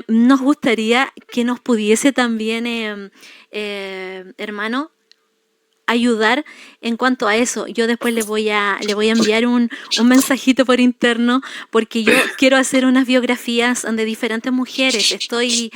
Nos gustaría que nos pudiese también, hermano, ayudar en cuanto a eso. Yo después le voy a enviar un mensajito por interno, porque yo quiero hacer unas biografías de diferentes mujeres. Estoy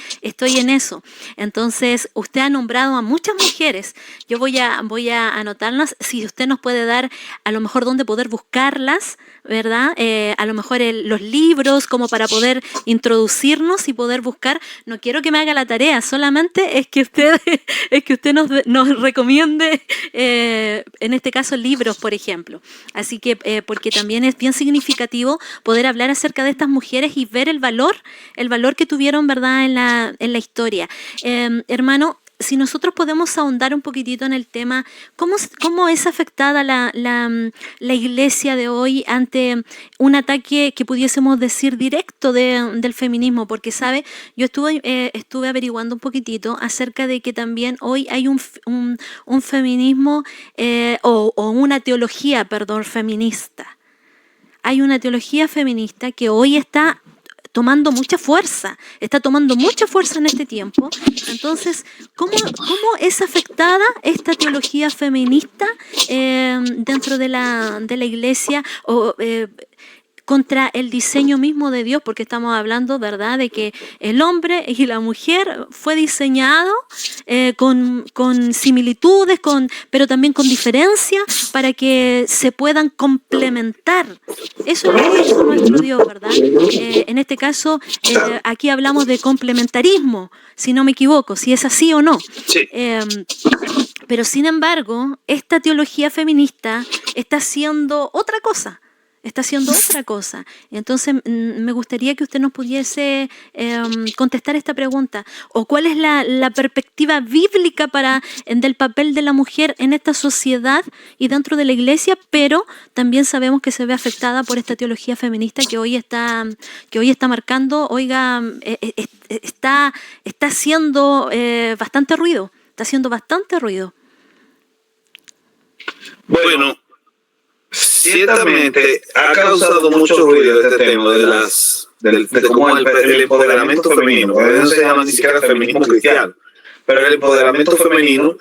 en eso. Entonces, usted ha nombrado a muchas mujeres. Yo voy a anotarlas. Si usted nos puede dar a lo mejor dónde poder buscarlas, ¿verdad? A lo mejor los libros, como para poder introducirnos y poder buscar. No quiero que me haga la tarea, solamente es que usted nos recomiende en este caso libros, por ejemplo. Así que, porque también es bien significativo poder hablar acerca de estas mujeres y ver el valor que tuvieron, ¿verdad?, en la historia. Hermano, si nosotros podemos ahondar un poquitito en el tema, ¿cómo es afectada la iglesia de hoy ante un ataque que pudiésemos decir directo del feminismo? Porque, ¿sabe? Yo estuve averiguando un poquitito acerca de que también hoy hay un feminismo o una teología, perdón, feminista. Hay una teología feminista que hoy está tomando mucha fuerza en este tiempo. Entonces, ¿cómo es afectada esta teología feminista dentro de la iglesia o contra el diseño mismo de Dios? Porque estamos hablando, ¿verdad?, de que el hombre y la mujer fue diseñado con similitudes, pero también con diferencias para que se puedan complementar. Eso es lo que hizo nuestro Dios, ¿verdad? En este caso, aquí hablamos de complementarismo, si no me equivoco, si es así o no. Sí. Pero sin embargo, esta teología feminista está haciendo otra cosa. Entonces, me gustaría que usted nos pudiese contestar esta pregunta. ¿O cuál es la perspectiva bíblica del papel de la mujer en esta sociedad y dentro de la iglesia? Pero también sabemos que se ve afectada por esta teología feminista que hoy está marcando, está haciendo bastante ruido. Está haciendo bastante ruido. Bueno, ciertamente ha causado mucho ruido este tema de cómo el empoderamiento femenino, no se llama ni siquiera feminismo cristiano, pero el empoderamiento femenino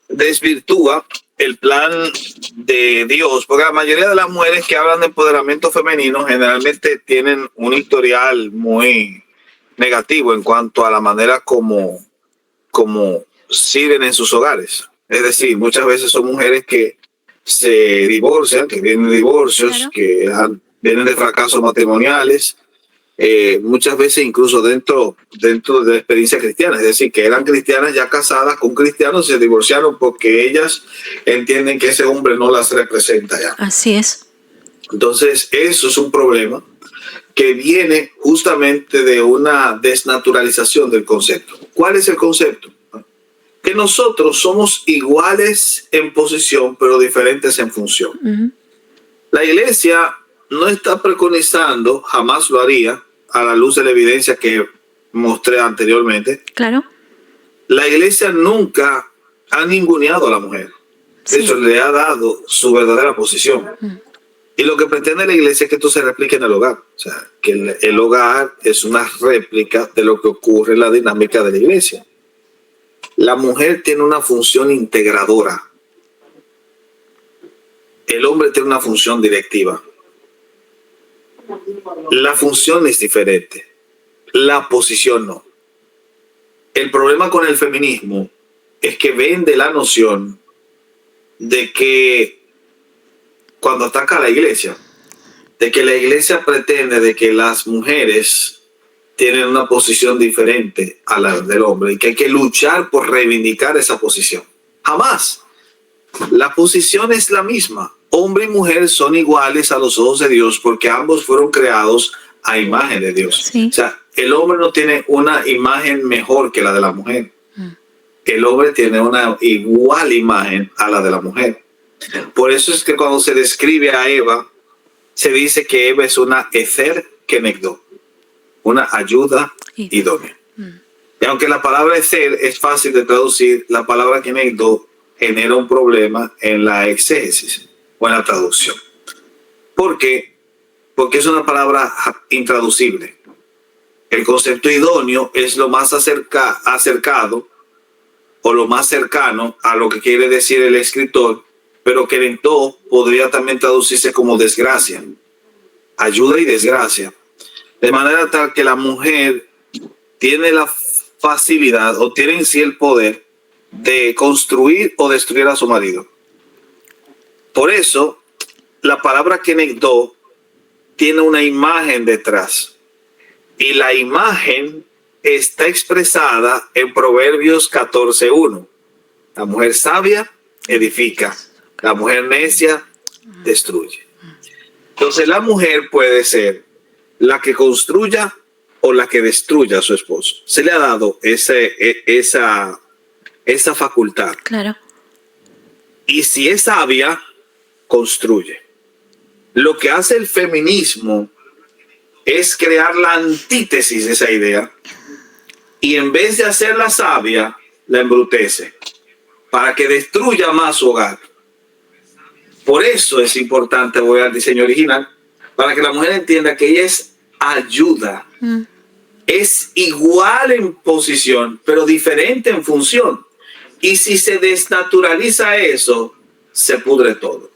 desvirtúa el plan de Dios, porque la mayoría de las mujeres que hablan de empoderamiento femenino generalmente tienen un historial muy negativo en cuanto a la manera como sirven en sus hogares. Es decir, muchas veces son mujeres que se divorcian, que vienen de divorcios, claro, que vienen de fracasos matrimoniales, muchas veces incluso dentro de la experiencia cristiana, es decir, que eran cristianas ya casadas con cristianos y se divorciaron porque ellas entienden que ese hombre no las representa ya. Así es. Entonces, eso es un problema que viene justamente de una desnaturalización del concepto. ¿Cuál es el concepto? Que nosotros somos iguales en posición, pero diferentes en función. Uh-huh. La iglesia no está preconizando, jamás lo haría, a la luz de la evidencia que mostré anteriormente. Claro. La iglesia nunca ha ninguneado a la mujer. De hecho, le ha dado su verdadera posición. Uh-huh. Y lo que pretende la iglesia es que esto se replique en el hogar. O sea, que el hogar es una réplica de lo que ocurre en la dinámica de la iglesia. La mujer tiene una función integradora. El hombre tiene una función directiva. La función es diferente. La posición no. El problema con el feminismo es que vende la noción de que cuando ataca a la iglesia, de que la iglesia pretende de que las mujeres tienen una posición diferente a la del hombre y que hay que luchar por reivindicar esa posición. Jamás. La posición es la misma. Hombre y mujer son iguales a los ojos de Dios porque ambos fueron creados a imagen de Dios. Sí. O sea, el hombre no tiene una imagen mejor que la de la mujer. El hombre tiene una igual imagen a la de la mujer. Por eso es que cuando se describe a Eva, se dice que Eva es una Ezer Kenegdo, una ayuda idónea. Y aunque la palabra Ezer es fácil de traducir, la palabra Kenegdo genera un problema en la exégesis o en la traducción. ¿Por qué? Porque es una palabra intraducible. El concepto idóneo es lo más acercado o lo más cercano a lo que quiere decir el escritor, pero Kenegdo podría también traducirse como desgracia, ayuda y desgracia. De manera tal que la mujer tiene la facilidad o tiene en sí el poder de construir o destruir a su marido. Por eso, la palabra Kenegdo tiene una imagen detrás. Y la imagen está expresada en Proverbios 14:1. La mujer sabia edifica. La mujer necia destruye. Entonces la mujer puede ser la que construya o la que destruya a su esposo. Se le ha dado esa facultad. Claro. Y si es sabia, construye. Lo que hace el feminismo es crear la antítesis de esa idea y en vez de hacerla sabia, la embrutece para que destruya más su hogar. Por eso es importante volver al diseño original, para que la mujer entienda que ella es ayuda. Es igual en posición, pero diferente en función. Y si se desnaturaliza eso, se pudre todo.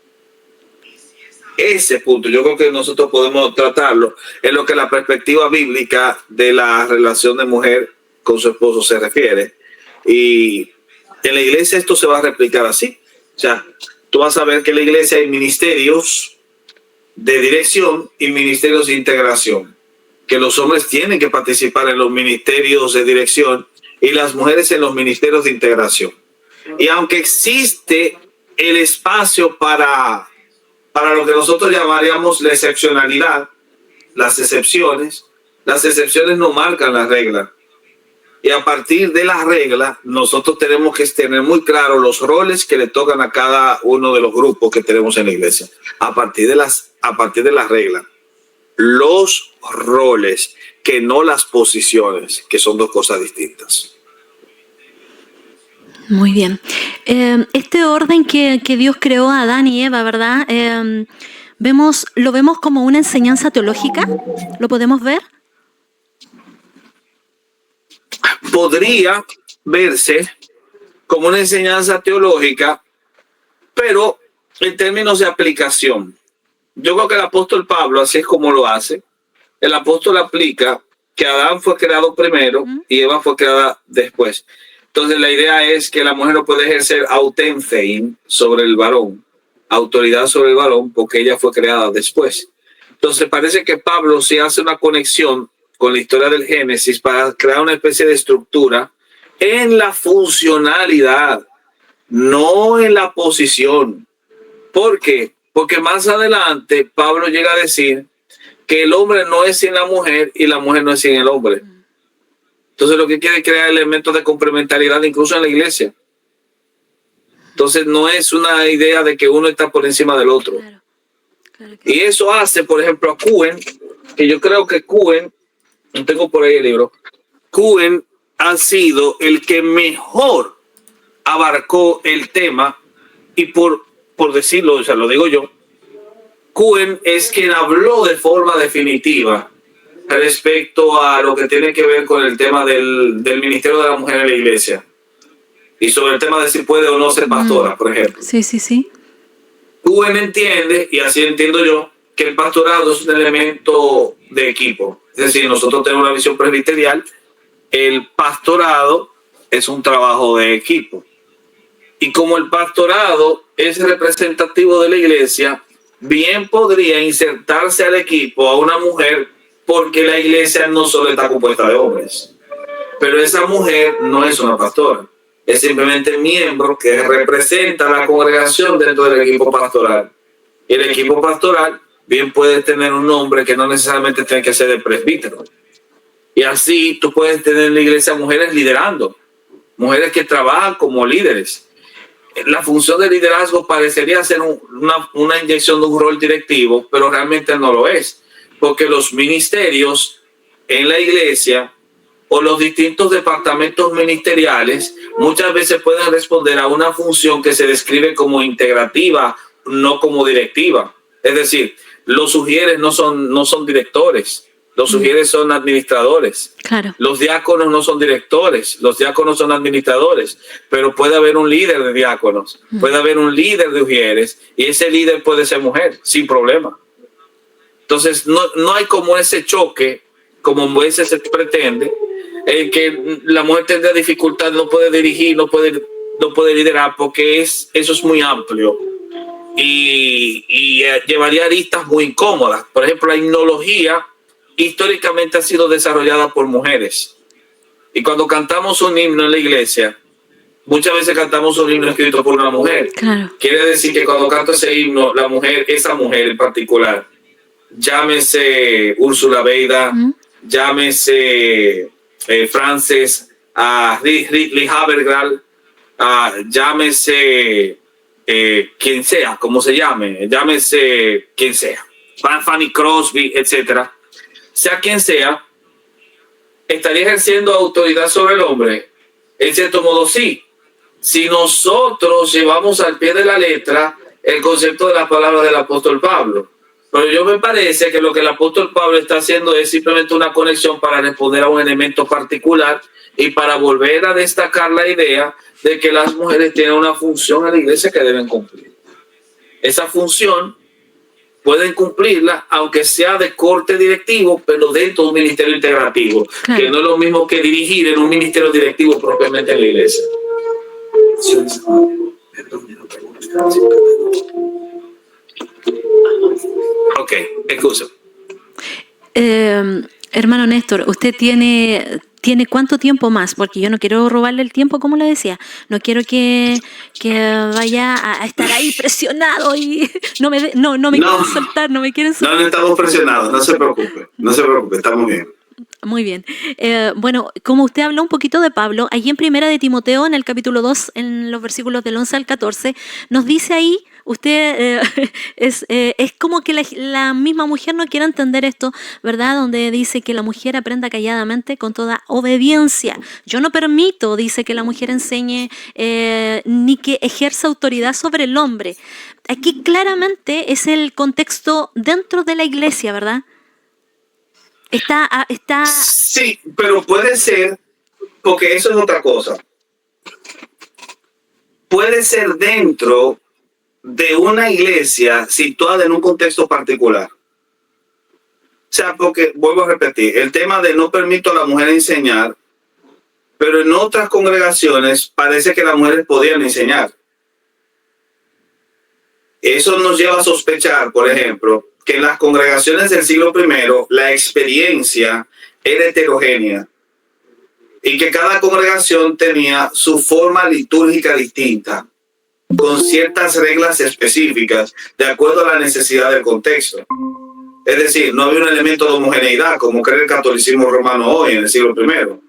Ese punto yo creo que nosotros podemos tratarlo en lo que la perspectiva bíblica de la relación de mujer con su esposo se refiere. Y en la iglesia esto se va a replicar así. O sea, tú vas a ver que en la iglesia hay ministerios de dirección y ministerios de integración, que los hombres tienen que participar en los ministerios de dirección y las mujeres en los ministerios de integración. Y aunque existe el espacio para lo que nosotros llamaríamos la excepcionalidad, las excepciones no marcan la regla. Y a partir de la regla, nosotros tenemos que tener muy claro los roles que le tocan a cada uno de los grupos que tenemos en la iglesia. A partir de la regla, los roles, que no las posiciones, que son dos cosas distintas. Muy bien. Este orden que Dios creó a Adán y Eva, ¿verdad? ¿Lo vemos como una enseñanza teológica? ¿Lo podemos ver? Podría verse como una enseñanza teológica, pero en términos de aplicación. Yo creo que el apóstol Pablo, así es como lo hace. El apóstol aplica que Adán fue creado primero y Eva fue creada después. Entonces la idea es que la mujer no puede ejercer autenthein sobre el varón, autoridad sobre el varón, porque ella fue creada después. Entonces parece que Pablo sí hace una conexión con la historia del Génesis para crear una especie de estructura en la funcionalidad, no en la posición. ¿Por qué? Porque más adelante Pablo llega a decir que el hombre no es sin la mujer y la mujer no es sin el hombre. Entonces lo que quiere es crear elementos de complementariedad incluso en la iglesia. Entonces no es una idea de que uno está por encima del otro. Claro que... Y eso hace, por ejemplo, a Cohen, que yo creo que Cohen, no tengo por ahí el libro, Cohen ha sido el que mejor abarcó el tema y por decirlo, o sea, lo digo yo, Cohen es quien habló de forma definitiva respecto a lo que tiene que ver con el tema del ministerio de la mujer en la iglesia y sobre el tema de si puede o no ser pastora, por ejemplo. Sí. Cohen entiende, y así entiendo yo, que el pastorado es un elemento de equipo. Es decir, nosotros tenemos una visión presbiterial, el pastorado es un trabajo de equipo. Y como el pastorado es representativo de la iglesia, bien podría insertarse al equipo a una mujer, porque la iglesia no solo está compuesta de hombres. Pero esa mujer no es una pastora, es simplemente miembro que representa a la congregación dentro del equipo pastoral. Y el equipo pastoral bien puede tener un hombre que no necesariamente tiene que ser el presbítero. Y así tú puedes tener en la iglesia mujeres liderando, mujeres que trabajan como líderes. La función de liderazgo parecería ser una inyección de un rol directivo, pero realmente no lo es, porque los ministerios en la iglesia o los distintos departamentos ministeriales muchas veces pueden responder a una función que se describe como integrativa, no como directiva. Es decir, los sugieres no son directores, los sugieres son administradores. Claro. Los diáconos no son directores, los diáconos son administradores, pero puede haber un líder de diáconos, puede haber un líder de ujieres y ese líder puede ser mujer, sin problema. Entonces no hay como ese choque, como a veces se pretende, en que la mujer tendrá dificultad, no puede dirigir, no puede liderar, porque eso es muy amplio. Y llevaría aristas muy incómodas. Por ejemplo, la himnología históricamente ha sido desarrollada por mujeres. Y cuando cantamos un himno en la iglesia, muchas veces cantamos un himno escrito por una mujer. Claro. Quiere decir que cuando canto ese himno, la mujer, esa mujer en particular, llámese Úrsula Beida, llámese Frances Ridley Havergal, llámese quien sea, como se llame, llámese quien sea, Fanny Crosby, etcétera, sea quien sea, estaría ejerciendo autoridad sobre el hombre. En cierto modo, sí. Si nosotros llevamos al pie de la letra el concepto de las palabras del apóstol Pablo. Pero yo me parece que lo que el apóstol Pablo está haciendo es simplemente una conexión para responder a un elemento particular y para volver a destacar la idea de que las mujeres tienen una función en la iglesia que deben cumplir. Esa función pueden cumplirla, aunque sea de corte directivo, pero dentro de un ministerio integrativo, claro, que no es lo mismo que dirigir en un ministerio directivo propiamente en la iglesia. Ok, excusa. Hermano Néstor, ¿usted tiene cuánto tiempo más? Porque yo no quiero robarle el tiempo, como le decía. No quiero que vaya a estar ahí presionado y no me quieren soltar, no me quieren soltar. No estamos presionados, no se preocupe, estamos bien. Muy bien. Bueno, como usted habló un poquito de Pablo, allí en Primera de Timoteo, en el capítulo 2, en los versículos del 11 al 14, nos dice ahí, usted es como que la misma mujer no quiere entender esto, ¿verdad? Donde dice que la mujer aprenda calladamente con toda obediencia. Yo no permito, dice, que la mujer enseñe ni que ejerza autoridad sobre el hombre. Aquí claramente es el contexto dentro de la iglesia, ¿verdad? Está... Sí, pero puede ser, porque eso es otra cosa. Puede ser dentro de una iglesia situada en un contexto particular. O sea, porque, vuelvo a repetir, el tema de no permito a la mujer enseñar, pero en otras congregaciones parece que las mujeres podían enseñar. Eso nos lleva a sospechar, por ejemplo, que en las congregaciones del siglo I la experiencia era heterogénea y que cada congregación tenía su forma litúrgica distinta, con ciertas reglas específicas de acuerdo a la necesidad del contexto. Es decir, no había un elemento de homogeneidad como cree el catolicismo romano hoy en el siglo I.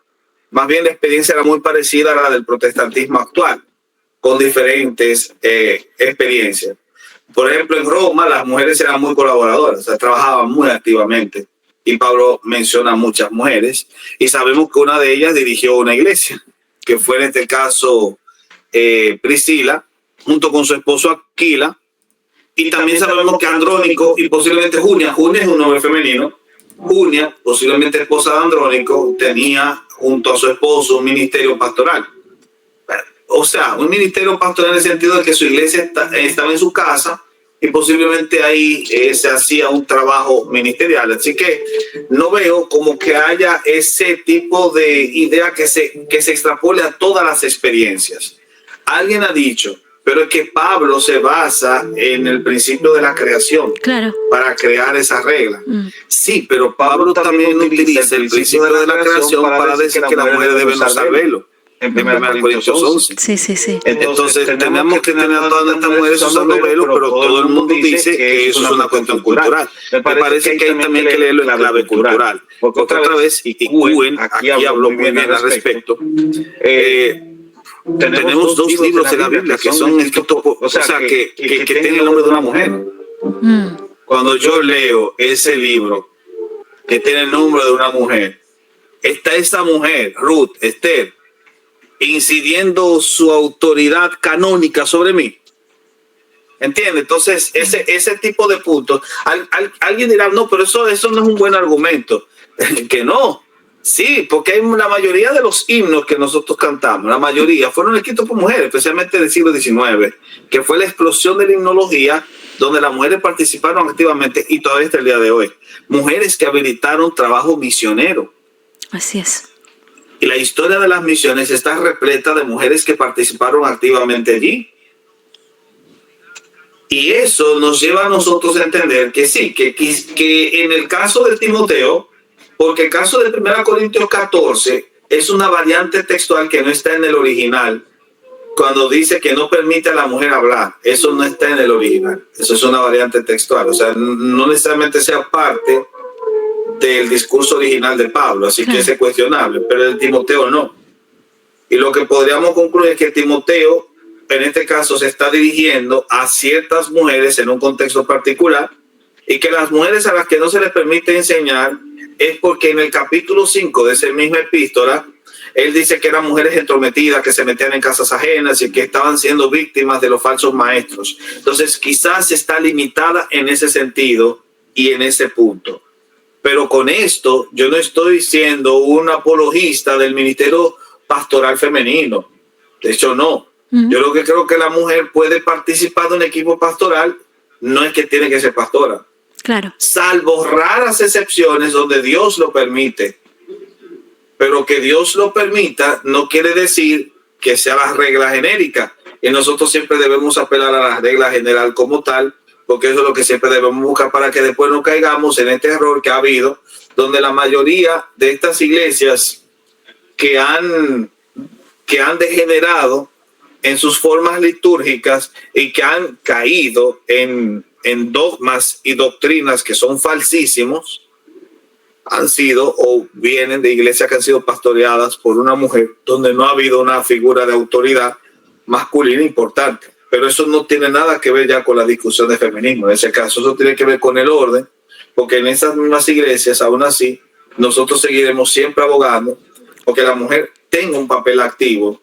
Más bien la experiencia era muy parecida a la del protestantismo actual, con diferentes experiencias. Por ejemplo, en Roma las mujeres eran muy colaboradoras, o sea, trabajaban muy activamente. Y Pablo menciona a muchas mujeres. Y sabemos que una de ellas dirigió una iglesia, que fue en este caso Priscila, junto con su esposo Aquila. Y también sabemos que Andrónico y posiblemente Junia es un nombre femenino. Junia, posiblemente esposa de Andrónico, tenía junto a su esposo un ministerio pastoral. O sea, un ministerio pastoral en el sentido de que su iglesia estaba en su casa y posiblemente ahí se hacía un trabajo ministerial. Así que no veo como que haya ese tipo de idea que se extrapole a todas las experiencias. Alguien ha dicho, pero es que Pablo se basa en el principio de la creación, claro, para crear esa regla. Sí, pero Pablo también utiliza el principio de la creación para decir que las mujeres deben usar velo. En 1 Corintios 11. Sí. Entonces tenemos que tener a todas estas mujeres usando velo, pero todo el mundo dice que eso es una cuestión cultural. Me parece que hay también que leerlo en clave cultural. Porque otra vez, y Cuen aquí habló muy bien al respecto, tenemos dos libros de la Biblia que son escritos, o sea, que tienen el nombre de una mujer. Cuando yo leo ese libro que tiene el nombre de una mujer, está esa mujer, Ruth, Esther, incidiendo su autoridad canónica sobre mí. ¿Entiendes? Entonces, ese tipo de puntos, alguien dirá, no, pero eso no es un buen argumento. Que no. Sí, porque hay la mayoría de los himnos que nosotros cantamos, la mayoría fueron escritos por mujeres, especialmente del siglo XIX, que fue la explosión de la himnología, donde las mujeres participaron activamente y todavía hasta el día de hoy. Mujeres que habilitaron trabajo misionero. Así es. Y la historia de las misiones está repleta de mujeres que participaron activamente allí. Y eso nos lleva a nosotros a entender que sí, que en el caso de Timoteo, porque el caso de 1 Corintios 14 es una variante textual que no está en el original, cuando dice que no permite a la mujer hablar, eso no está en el original, eso es una variante textual, o sea, no necesariamente sea parte del discurso original de Pablo, así que es cuestionable, pero el Timoteo no. Y lo que podríamos concluir es que Timoteo, en este caso, se está dirigiendo a ciertas mujeres en un contexto particular, y que las mujeres a las que no se les permite enseñar es porque en el capítulo 5 de esa misma epístola, él dice que eran mujeres entrometidas, que se metían en casas ajenas y que estaban siendo víctimas de los falsos maestros. Entonces, quizás está limitada en ese sentido y en ese punto. Pero con esto, yo no estoy siendo un apologista del ministerio pastoral femenino. De hecho, no. Yo lo que creo que la mujer puede participar de un equipo pastoral, no es que tiene que ser pastora. Claro. Salvo raras excepciones donde Dios lo permite. Pero que Dios lo permita no quiere decir que sea la regla genérica. Y nosotros siempre debemos apelar a la regla general como tal, porque eso es lo que siempre debemos buscar para que después no caigamos en este error que ha habido, donde la mayoría de estas iglesias que han degenerado en sus formas litúrgicas y que han caído en dogmas y doctrinas que son falsísimos, han sido o vienen de iglesias que han sido pastoreadas por una mujer donde no ha habido una figura de autoridad masculina importante. Pero eso no tiene nada que ver ya con la discusión de feminismo. En ese caso, eso tiene que ver con el orden, porque en esas mismas iglesias, aún así, nosotros seguiremos siempre abogando porque la mujer tenga un papel activo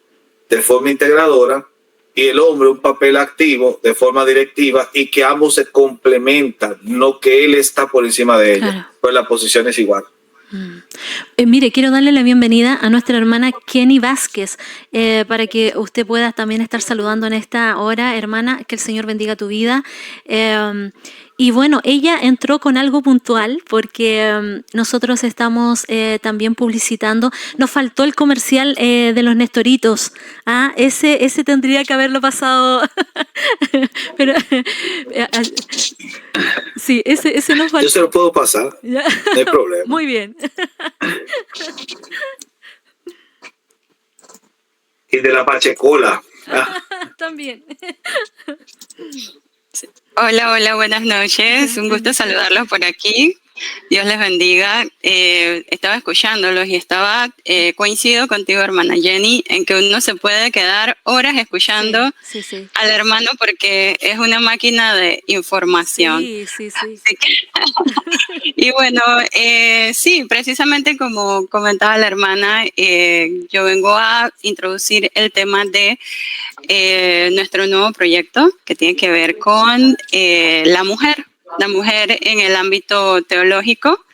de forma integradora y el hombre un papel activo de forma directiva, y que ambos se complementan, no que él está por encima de ella. Claro. Pues la posición es igual. Mire, quiero darle la bienvenida a nuestra hermana Kenny Vázquez, para que usted pueda también estar saludando en esta hora. Hermana, que el Señor bendiga tu vida. Y bueno, ella entró con algo puntual porque nosotros estamos también publicitando. Nos faltó el comercial de los Nestoritos. Ese tendría que haberlo pasado. Pero sí, ese nos faltó. Yo se lo puedo pasar, no hay problema. Muy bien. Y de la Pachecola. También. Hola, buenas noches. Un gusto saludarlos por aquí. Dios les bendiga. Estaba escuchándolos y coincido contigo, hermana Jenny, en que uno se puede quedar horas escuchando sí. al hermano porque es una máquina de información. Sí. Y bueno, sí, precisamente como comentaba la hermana, yo vengo a introducir el tema de nuestro nuevo proyecto que tiene que ver con la mujer en el ámbito teológico.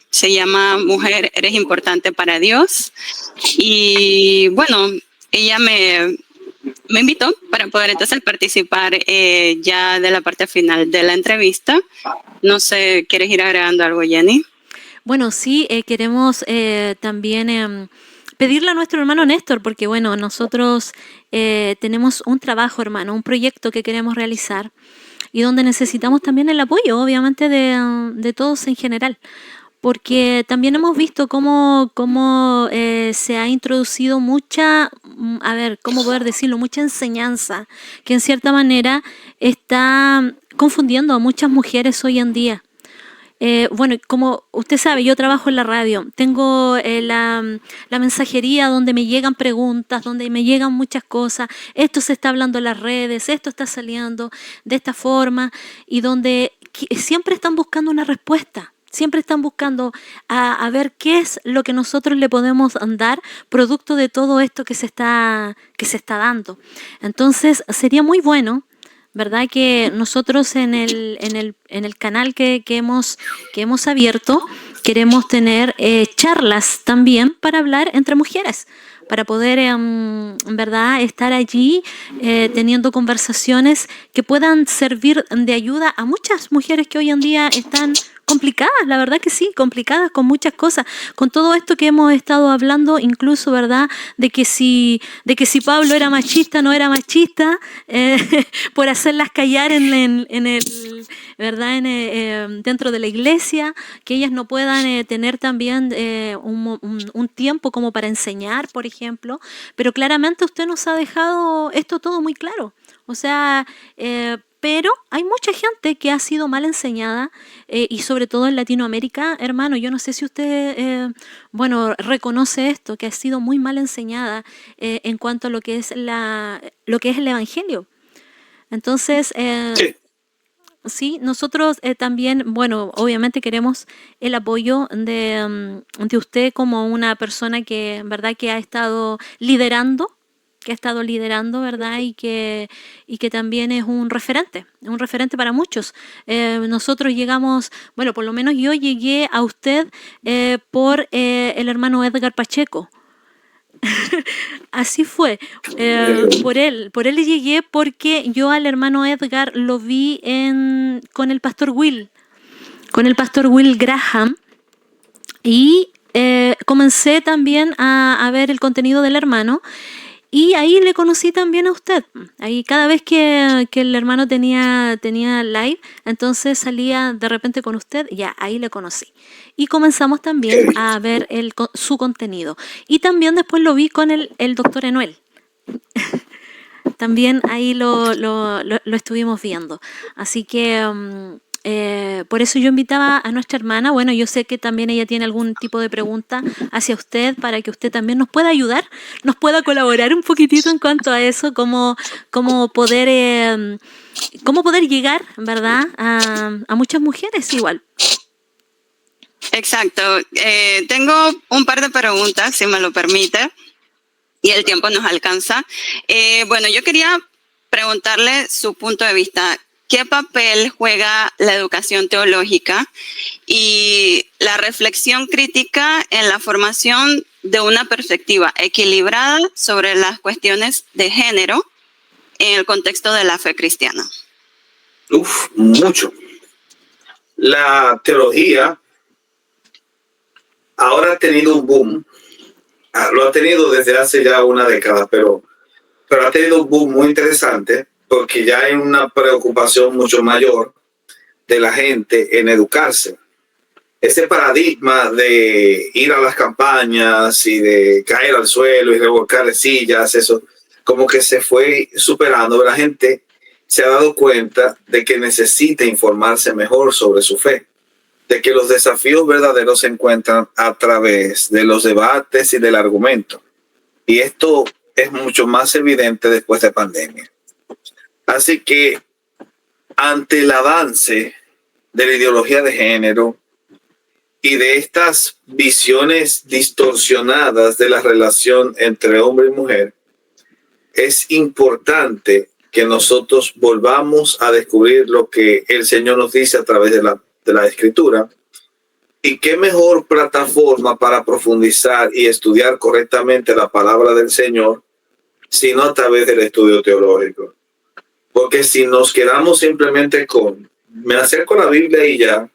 Se llama Mujer, eres importante para Dios. Y bueno, ella me invitó para poder entonces participar ya de la parte final de la entrevista. No sé, ¿quieres ir agregando algo, Jenny? Bueno, sí, queremos también pedirle a nuestro hermano Néstor, porque bueno, nosotros tenemos un trabajo, hermano, un proyecto que queremos realizar y donde necesitamos también el apoyo, obviamente, de todos en general. Porque también hemos visto cómo se ha introducido mucha, ¿cómo poder decirlo? Mucha enseñanza que en cierta manera está confundiendo a muchas mujeres hoy en día. Bueno, como usted sabe, yo trabajo en la radio, tengo la mensajería donde me llegan preguntas, donde me llegan muchas cosas, esto se está hablando en las redes, esto está saliendo de esta forma, y donde siempre están buscando una respuesta. Siempre están buscando a ver qué es lo que nosotros le podemos dar producto de todo esto que se está dando. Entonces, sería muy bueno, ¿verdad?, que nosotros en el canal que hemos abierto queremos tener charlas también para hablar entre mujeres, para poder, ¿verdad?, estar allí teniendo conversaciones que puedan servir de ayuda a muchas mujeres que hoy en día están complicadas, la verdad que sí, complicadas con muchas cosas, con todo esto que hemos estado hablando, incluso, ¿verdad?, de que si Pablo era machista, no era machista, por hacerlas callar dentro de la iglesia, que ellas no puedan tener también un tiempo como para enseñar, por ejemplo, pero claramente usted nos ha dejado esto todo muy claro, o sea, pero hay mucha gente que ha sido mal enseñada y sobre todo en Latinoamérica, hermano, yo no sé si usted, reconoce esto, que ha sido muy mal enseñada en cuanto a lo que es el Evangelio. Entonces, sí, nosotros también, obviamente queremos el apoyo de usted como una persona que, ¿verdad?, que ha estado liderando, ¿verdad? Y que también es un referente para muchos. Nosotros llegamos, por lo menos yo llegué a usted por el hermano Edgar Pacheco. Así fue, por él llegué porque yo al hermano Edgar lo vi con el pastor Will Graham, y comencé también a ver el contenido del hermano. Y ahí le conocí también a usted. Ahí cada vez que el hermano tenía live, entonces salía de repente con usted, ya ahí le conocí. Y comenzamos también a ver su contenido. Y también después lo vi con el doctor Enuel. También ahí lo estuvimos viendo. Así que por eso yo invitaba a nuestra hermana. Bueno, yo sé que también ella tiene algún tipo de pregunta hacia usted para que usted también nos pueda ayudar, nos pueda colaborar un poquitito en cuanto a eso, cómo poder llegar, ¿verdad?, a muchas mujeres igual. Exacto. Tengo un par de preguntas, si me lo permite, y el tiempo nos alcanza. Yo quería preguntarle su punto de vista. ¿Qué papel juega la educación teológica y la reflexión crítica en la formación de una perspectiva equilibrada sobre las cuestiones de género en el contexto de la fe cristiana? Mucho. La teología ahora ha tenido un boom. Lo ha tenido desde hace ya una década, pero ha tenido un boom muy interesante, porque ya hay una preocupación mucho mayor de la gente en educarse. Ese paradigma de ir a las campañas y de caer al suelo y revolcar sillas, eso como que se fue superando. La gente se ha dado cuenta de que necesita informarse mejor sobre su fe, de que los desafíos verdaderos se encuentran a través de los debates y del argumento. Y esto es mucho más evidente después de pandemia. Así que ante el avance de la ideología de género y de estas visiones distorsionadas de la relación entre hombre y mujer, es importante que nosotros volvamos a descubrir lo que el Señor nos dice a través de la Escritura. Y qué mejor plataforma para profundizar y estudiar correctamente la palabra del Señor, sino a través del estudio teológico. Porque si nos quedamos simplemente me acerco a la Biblia y ya,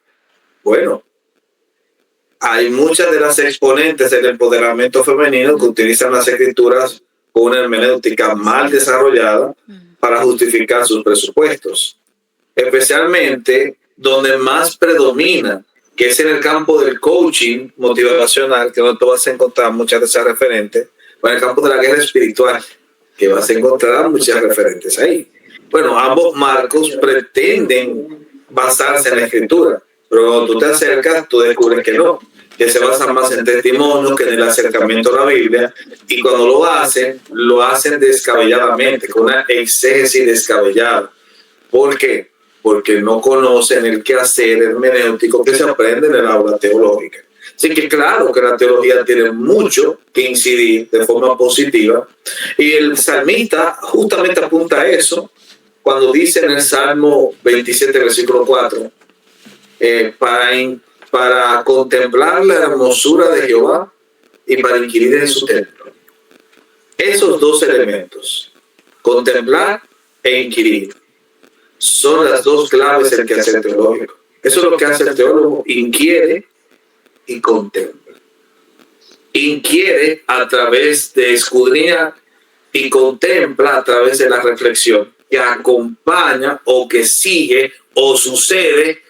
hay muchas de las exponentes del empoderamiento femenino que utilizan las Escrituras con una hermenéutica mal desarrollada para justificar sus presupuestos. Especialmente donde más predomina, que es en el campo del coaching motivacional, que no te vas a encontrar muchas de esas referentes, o en el campo de la guerra espiritual, que vas a encontrar muchas referentes ahí. Ambos marcos pretenden basarse en la Escritura, pero cuando tú te acercas, tú descubres que no, que se basan más en testimonios que en el acercamiento a la Biblia, y cuando lo hacen descabelladamente, con una exégesis descabellada. ¿Por qué? Porque no conocen el quehacer hermenéutico que se aprende en el aula teológica. Así que claro que la teología tiene mucho que incidir de forma positiva, y el salmista justamente apunta a eso cuando dice en el Salmo 27, versículo 4, para contemplar la hermosura de Jehová y para inquirir en su templo. Esos dos elementos, contemplar e inquirir, son las dos claves del quehacer teológico. Eso es lo que hace el teólogo: inquiere y contempla. Inquiere a través de escudriñar y contempla a través de la reflexión que acompaña o que sigue o sucede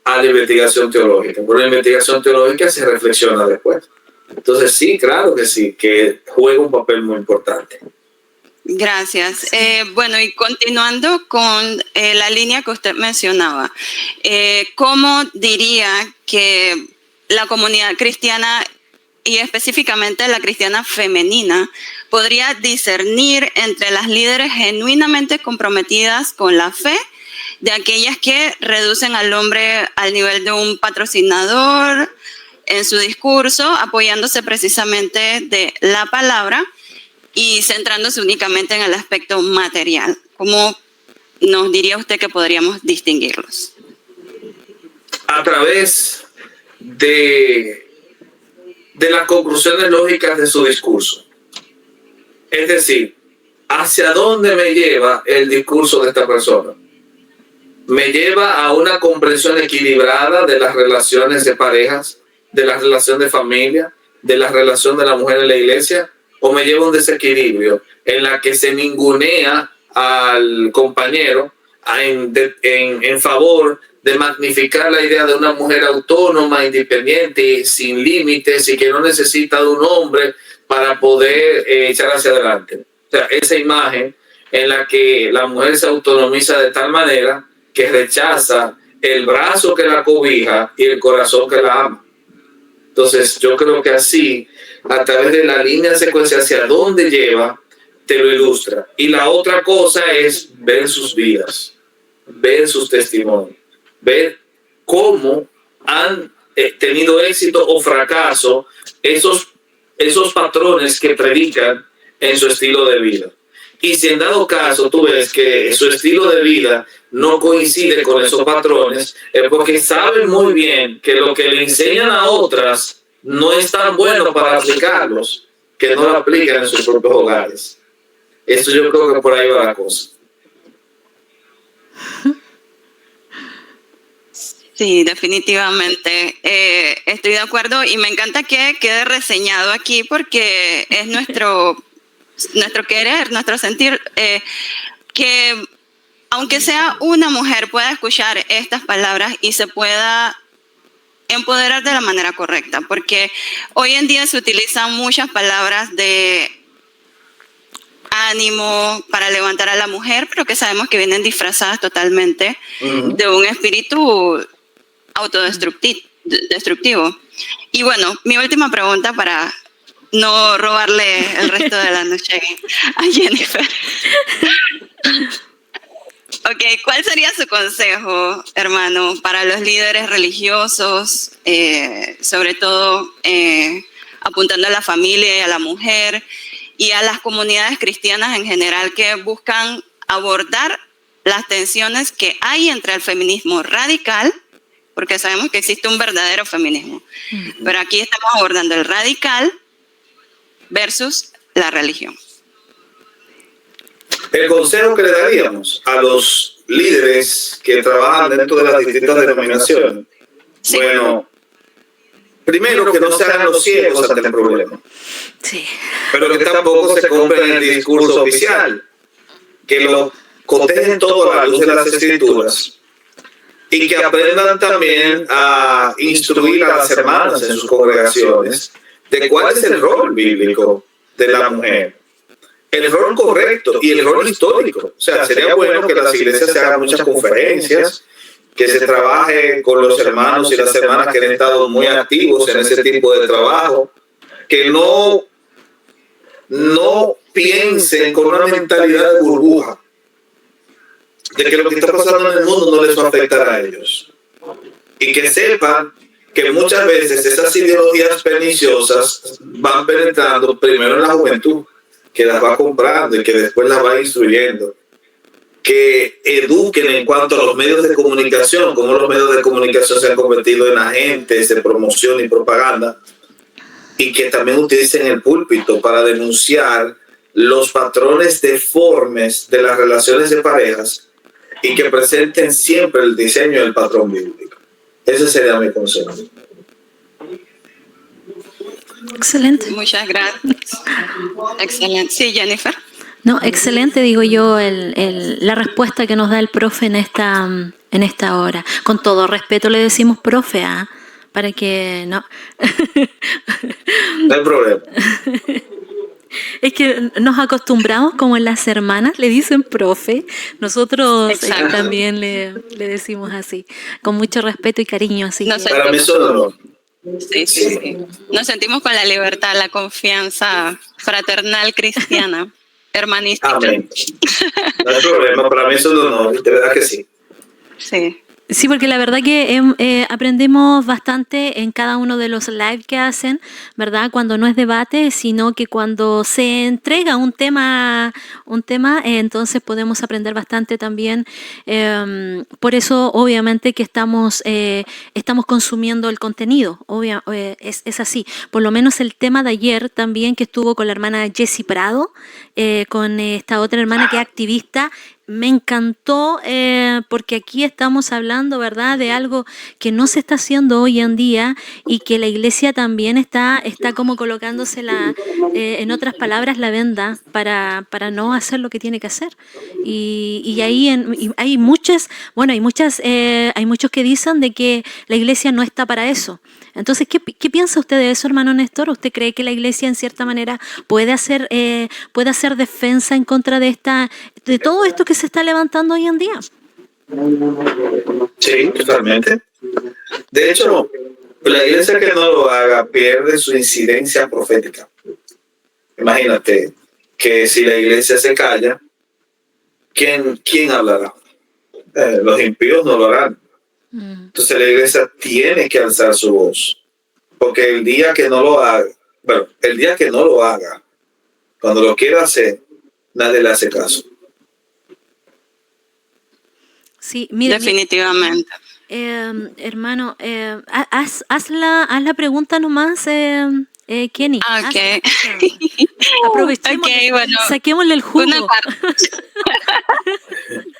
a la investigación teológica. Por la investigación teológica se reflexiona después. Entonces sí, claro que sí, que juega un papel muy importante. Gracias. Bueno, y continuando con la línea que usted mencionaba, ¿cómo diría que la comunidad cristiana y específicamente la cristiana femenina podría discernir entre las líderes genuinamente comprometidas con la fe de aquellas que reducen al hombre al nivel de un patrocinador en su discurso, apoyándose precisamente de la palabra y centrándose únicamente en el aspecto material? ¿Cómo nos diría usted que podríamos distinguirlos? A través de las conclusiones lógicas de su discurso. Es decir, ¿hacia dónde me lleva el discurso de esta persona? ¿Me lleva a una comprensión equilibrada de las relaciones de parejas, de la relación de familia, de la relación de la mujer en la iglesia? ¿O me lleva a un desequilibrio en la que se ningunea al compañero en favor de magnificar la idea de una mujer autónoma, independiente, sin límites y que no necesita de un hombre para poder echar hacia adelante? O sea, esa imagen en la que la mujer se autonomiza de tal manera que rechaza el brazo que la cobija y el corazón que la ama. Entonces, yo creo que así, a través de la línea secuencia hacia dónde lleva, te lo ilustra. Y la otra cosa es ver sus vidas, ver sus testimonios, ver cómo han tenido éxito o fracaso esos patrones que predican en su estilo de vida. Y si en dado caso tú ves que su estilo de vida no coincide con esos patrones, es porque saben muy bien que lo que le enseñan a otras no es tan bueno para aplicarlos, que no lo aplican en sus propios hogares. Eso yo creo que por ahí va la cosa. Sí, definitivamente. Estoy de acuerdo y me encanta que quede reseñado aquí porque es nuestro querer, nuestro sentir, que aunque sea una mujer pueda escuchar estas palabras y se pueda empoderar de la manera correcta, porque hoy en día se utilizan muchas palabras de ánimo para levantar a la mujer, pero que sabemos que vienen disfrazadas totalmente de un espíritu autodestructivo. Y bueno, mi última pregunta para no robarle el resto de la noche a Jennifer. Ok, ¿cuál sería su consejo, hermano, para los líderes religiosos, sobre todo apuntando a la familia y a la mujer y a las comunidades cristianas en general que buscan abordar las tensiones que hay entre el feminismo radical, porque sabemos que existe un verdadero feminismo, pero aquí estamos abordando el radical versus la religión? El consejo que le daríamos a los líderes que trabajan dentro de las distintas denominaciones, sí. Bueno, primero que no se hagan los ciegos ante el problema, sí. Pero que tampoco se compren el discurso oficial, que lo cotejen todo a la luz de las Escrituras y que aprendan también a instruir a las hermanas en sus congregaciones de cuál es el rol bíblico de la mujer, el rol correcto y el rol histórico. O sea, sería bueno que en las iglesias se hagan muchas conferencias, que se trabaje con los hermanos y las hermanas que han estado muy activos en ese tipo de trabajo, que no piensen con una mentalidad de burbuja, de que lo que está pasando en el mundo no les va a afectar a ellos. Y que sepan que muchas veces esas ideologías perniciosas van penetrando primero en la juventud, que las va comprando y que después las va instruyendo. Que eduquen en cuanto a los medios de comunicación, cómo los medios de comunicación se han convertido en agentes de promoción y propaganda, y que también utilicen el púlpito para denunciar los patrones deformes de las relaciones de parejas y que presenten siempre el diseño del patrón bíblico. Ese sería mi consejo. Excelente. Muchas gracias. Excelente. Sí, Jennifer. No, excelente, digo yo, la respuesta que nos da el profe en esta hora. Con todo respeto le decimos profe, para que no. No hay problema. Es que nos acostumbramos, como las hermanas le dicen profe, nosotros también le decimos así, con mucho respeto y cariño. Así para mí es un honor. Sí. Nos sentimos con la libertad, la confianza fraternal cristiana, hermanística. Amén. No hay problema, para mí es un honor, de verdad que sí. Sí. Sí, porque la verdad que aprendemos bastante en cada uno de los live que hacen, ¿verdad? Cuando no es debate, sino que cuando se entrega un tema, entonces podemos aprender bastante también. Por eso, obviamente, que estamos consumiendo el contenido. Es así. Por lo menos el tema de ayer también, que estuvo con la hermana Jessie Prado, con esta otra hermana que es activista. Me encantó porque aquí estamos hablando, ¿verdad?, de algo que no se está haciendo hoy en día y que la iglesia también está como colocándose en otras palabras, la venda para no hacer lo que tiene que hacer. Y ahí hay muchos que dicen de que la iglesia no está para eso. Entonces, ¿qué piensa usted de eso, hermano Néstor? ¿Usted cree que la iglesia en cierta manera puede hacer defensa en contra de todo esto que se está levantando hoy en día? Sí, totalmente. De hecho, la iglesia que no lo haga pierde su incidencia profética. Imagínate que si la iglesia se calla, ¿quién hablará? Los impíos no lo harán. Entonces la iglesia tiene que alzar su voz, porque el día que no lo haga, cuando lo quiera hacer, nadie le hace caso. Sí, mira, definitivamente. Hermano, haz la pregunta nomás, Kenny. Okay. Aprovechemos, bueno, saquémosle el jugo.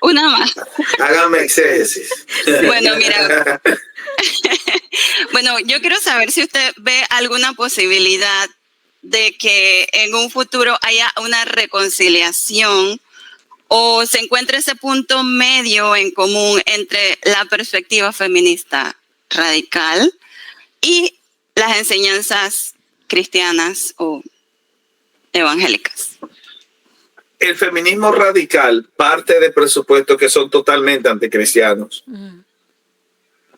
Una más. Hágame exégesis. Bueno, mira. Bueno, yo quiero saber si usted ve alguna posibilidad de que en un futuro haya una reconciliación o se encuentre ese punto medio en común entre la perspectiva feminista radical y las enseñanzas cristianas o evangélicas. El feminismo radical parte de presupuestos que son totalmente anticristianos.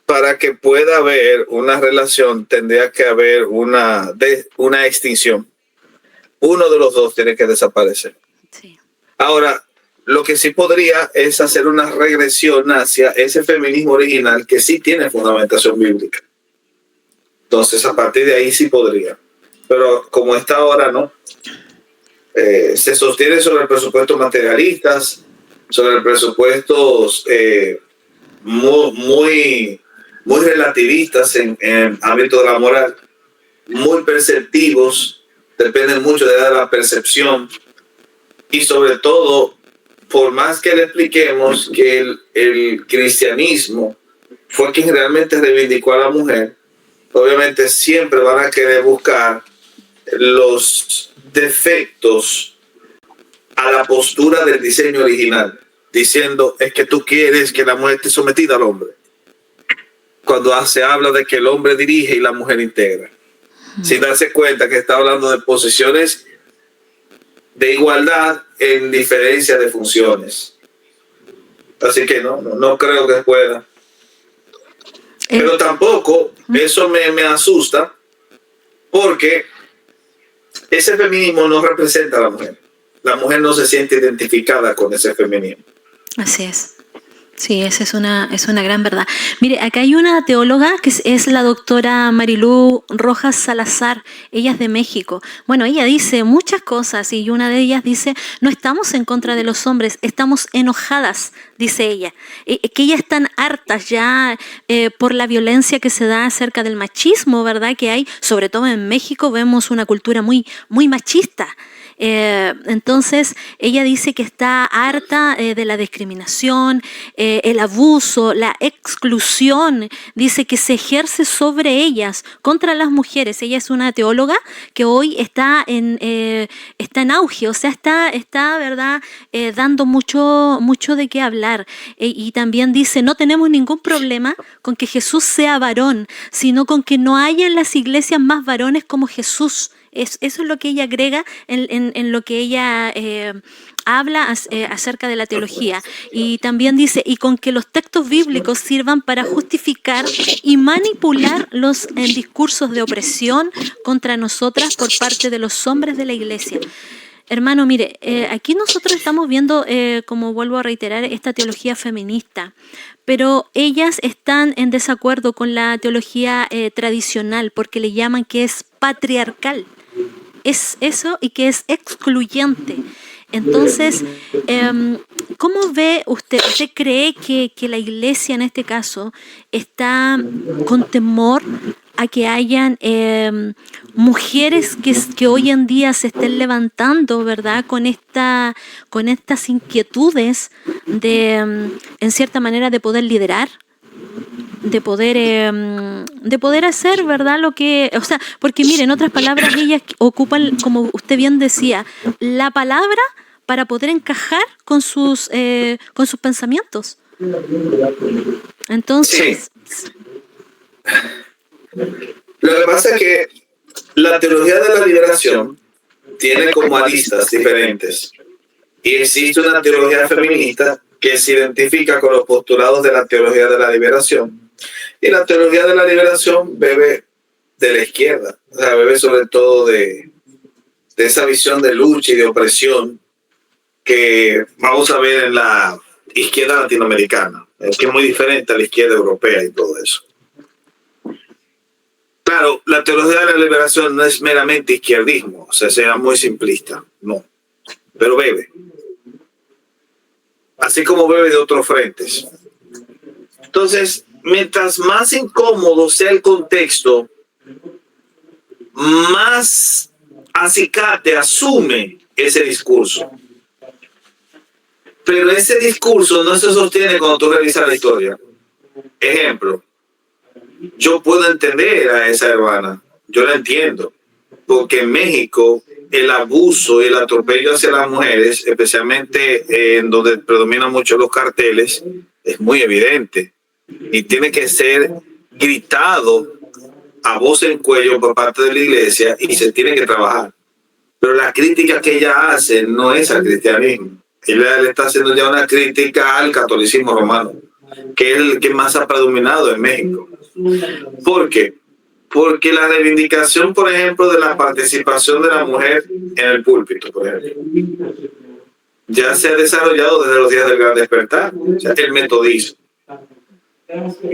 Para que pueda haber una relación, tendría que haber una extinción. Uno de los dos tiene que desaparecer. Sí. Ahora, lo que sí podría es hacer una regresión hacia ese feminismo original que sí tiene fundamentación bíblica. Entonces, a partir de ahí sí podría. Pero como está ahora, no. Se sostiene sobre presupuestos materialistas, sobre presupuestos muy relativistas en el ámbito de la moral, muy perceptivos, dependen mucho de la percepción y sobre todo, por más que le expliquemos que el cristianismo fue quien realmente reivindicó a la mujer, obviamente siempre van a querer buscar los defectos a la postura del diseño original, diciendo es que tú quieres que la mujer esté sometida al hombre, cuando se habla de que el hombre dirige y la mujer integra, sin darse cuenta que está hablando de posiciones de igualdad en diferencia de funciones. Así que no creo que pueda. Pero tampoco eso me asusta, porque ese feminismo no representa a la mujer. La mujer no se siente identificada con ese feminismo. Así es. Sí, esa es una gran verdad. Mire, acá hay una teóloga que es la doctora Marilú Rojas Salazar, ella es de México. Bueno, ella dice muchas cosas y una de ellas dice, no estamos en contra de los hombres, estamos enojadas dice ella, que ellas están hartas ya por la violencia que se da acerca del machismo, ¿verdad? Que hay, sobre todo en México, vemos una cultura muy, muy machista. Entonces ella dice que está harta de la discriminación, el abuso, la exclusión, dice que se ejerce sobre ellas contra las mujeres. Ella es una teóloga que hoy está en auge, o sea, está ¿verdad? Dando mucho de qué hablar, y también dice: no tenemos ningún problema con que Jesús sea varón, sino con que no haya en las iglesias más varones como Jesús. Eso es lo que ella agrega en lo que ella habla acerca de la teología. Y también dice: y con que los textos bíblicos sirvan para justificar y manipular los discursos de opresión contra nosotras por parte de los hombres de la iglesia. Hermano, mire, aquí nosotros estamos viendo, como vuelvo a reiterar, esta teología feminista, pero ellas están en desacuerdo con la teología tradicional porque le llaman que es patriarcal. Es eso, y que es excluyente. Entonces, ¿cómo ve usted? ¿Usted cree que la iglesia en este caso está con temor a que hayan mujeres que hoy en día se estén levantando, ¿verdad? Con estas inquietudes de, en cierta manera, de poder liderar? De poder hacer, ¿verdad? Lo que, o sea, porque mire, en otras palabras, ellas ocupan, como usted bien decía, la palabra para poder encajar con sus pensamientos. Entonces, sí. Lo que pasa es que la teología de la liberación tiene como aristas diferentes, y existe una teología feminista que se identifica con los postulados de la teología de la liberación. Y la teología de la liberación bebe de la izquierda, o sea, bebe sobre todo de esa visión de lucha y de opresión que vamos a ver en la izquierda latinoamericana, que es muy diferente a la izquierda europea y todo eso. Claro, la teología de la liberación no es meramente izquierdismo, o sea, sea muy simplista, no, pero bebe. Así como bebe de otros frentes. Entonces, mientras más incómodo sea el contexto, más acicate asume ese discurso. Pero ese discurso no se sostiene cuando tú revisas la historia. Ejemplo, yo puedo entender a esa hermana, yo la entiendo, porque en México el abuso y el atropello hacia las mujeres, especialmente en donde predominan mucho los carteles, es muy evidente y tiene que ser gritado a voz en cuello por parte de la iglesia y se tiene que trabajar. Pero la crítica que ella hace no es al cristianismo. Ella le está haciendo ya una crítica al catolicismo romano, que es el que más ha predominado en México. ¿Por qué? Porque la reivindicación, por ejemplo, de la participación de la mujer en el púlpito, por ejemplo, ya se ha desarrollado desde los días del Gran Despertar, o sea, el metodismo.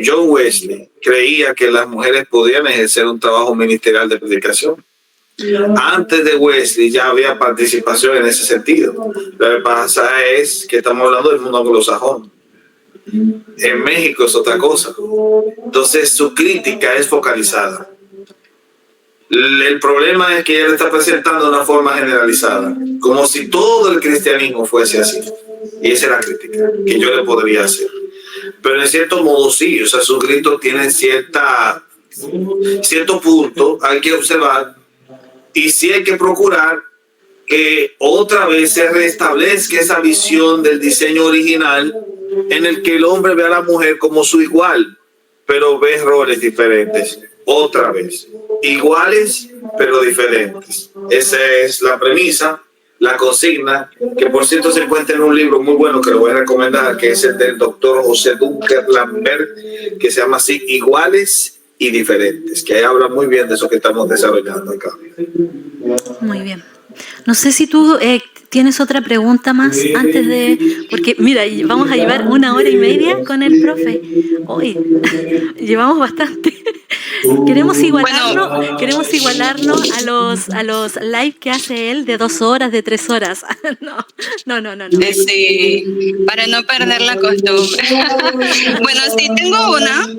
John Wesley creía que las mujeres podían ejercer un trabajo ministerial de predicación. Antes de Wesley ya había participación en ese sentido. Lo que pasa es que estamos hablando del mundo anglosajón. En México es otra cosa. Entonces su crítica es focalizada. El problema es que ella le está presentando una forma generalizada, como si todo el cristianismo fuese así. Y esa es la crítica que yo le podría hacer. Pero en cierto modo sí, o sea, sus gritos tienen cierto punto, hay que observar, y sí hay que procurar que otra vez se restablezca esa visión del diseño original en el que el hombre ve a la mujer como su igual, pero ve roles diferentes. Otra vez, iguales pero diferentes. Esa es la premisa, la consigna, que por cierto se encuentra en un libro muy bueno que lo voy a recomendar, que es el del doctor José Dunker Lambert, que se llama así, Iguales y Diferentes, que ahí habla muy bien de eso que estamos desarrollando acá. Muy bien. No sé si tú tienes otra pregunta más antes de... Porque mira, vamos a llevar 1 hora y media con el profe. Hoy llevamos bastante. Queremos igualarnos a los live que hace él de 2 horas, de 3 horas. No. Sí, para no perder la costumbre. Bueno, sí, tengo una,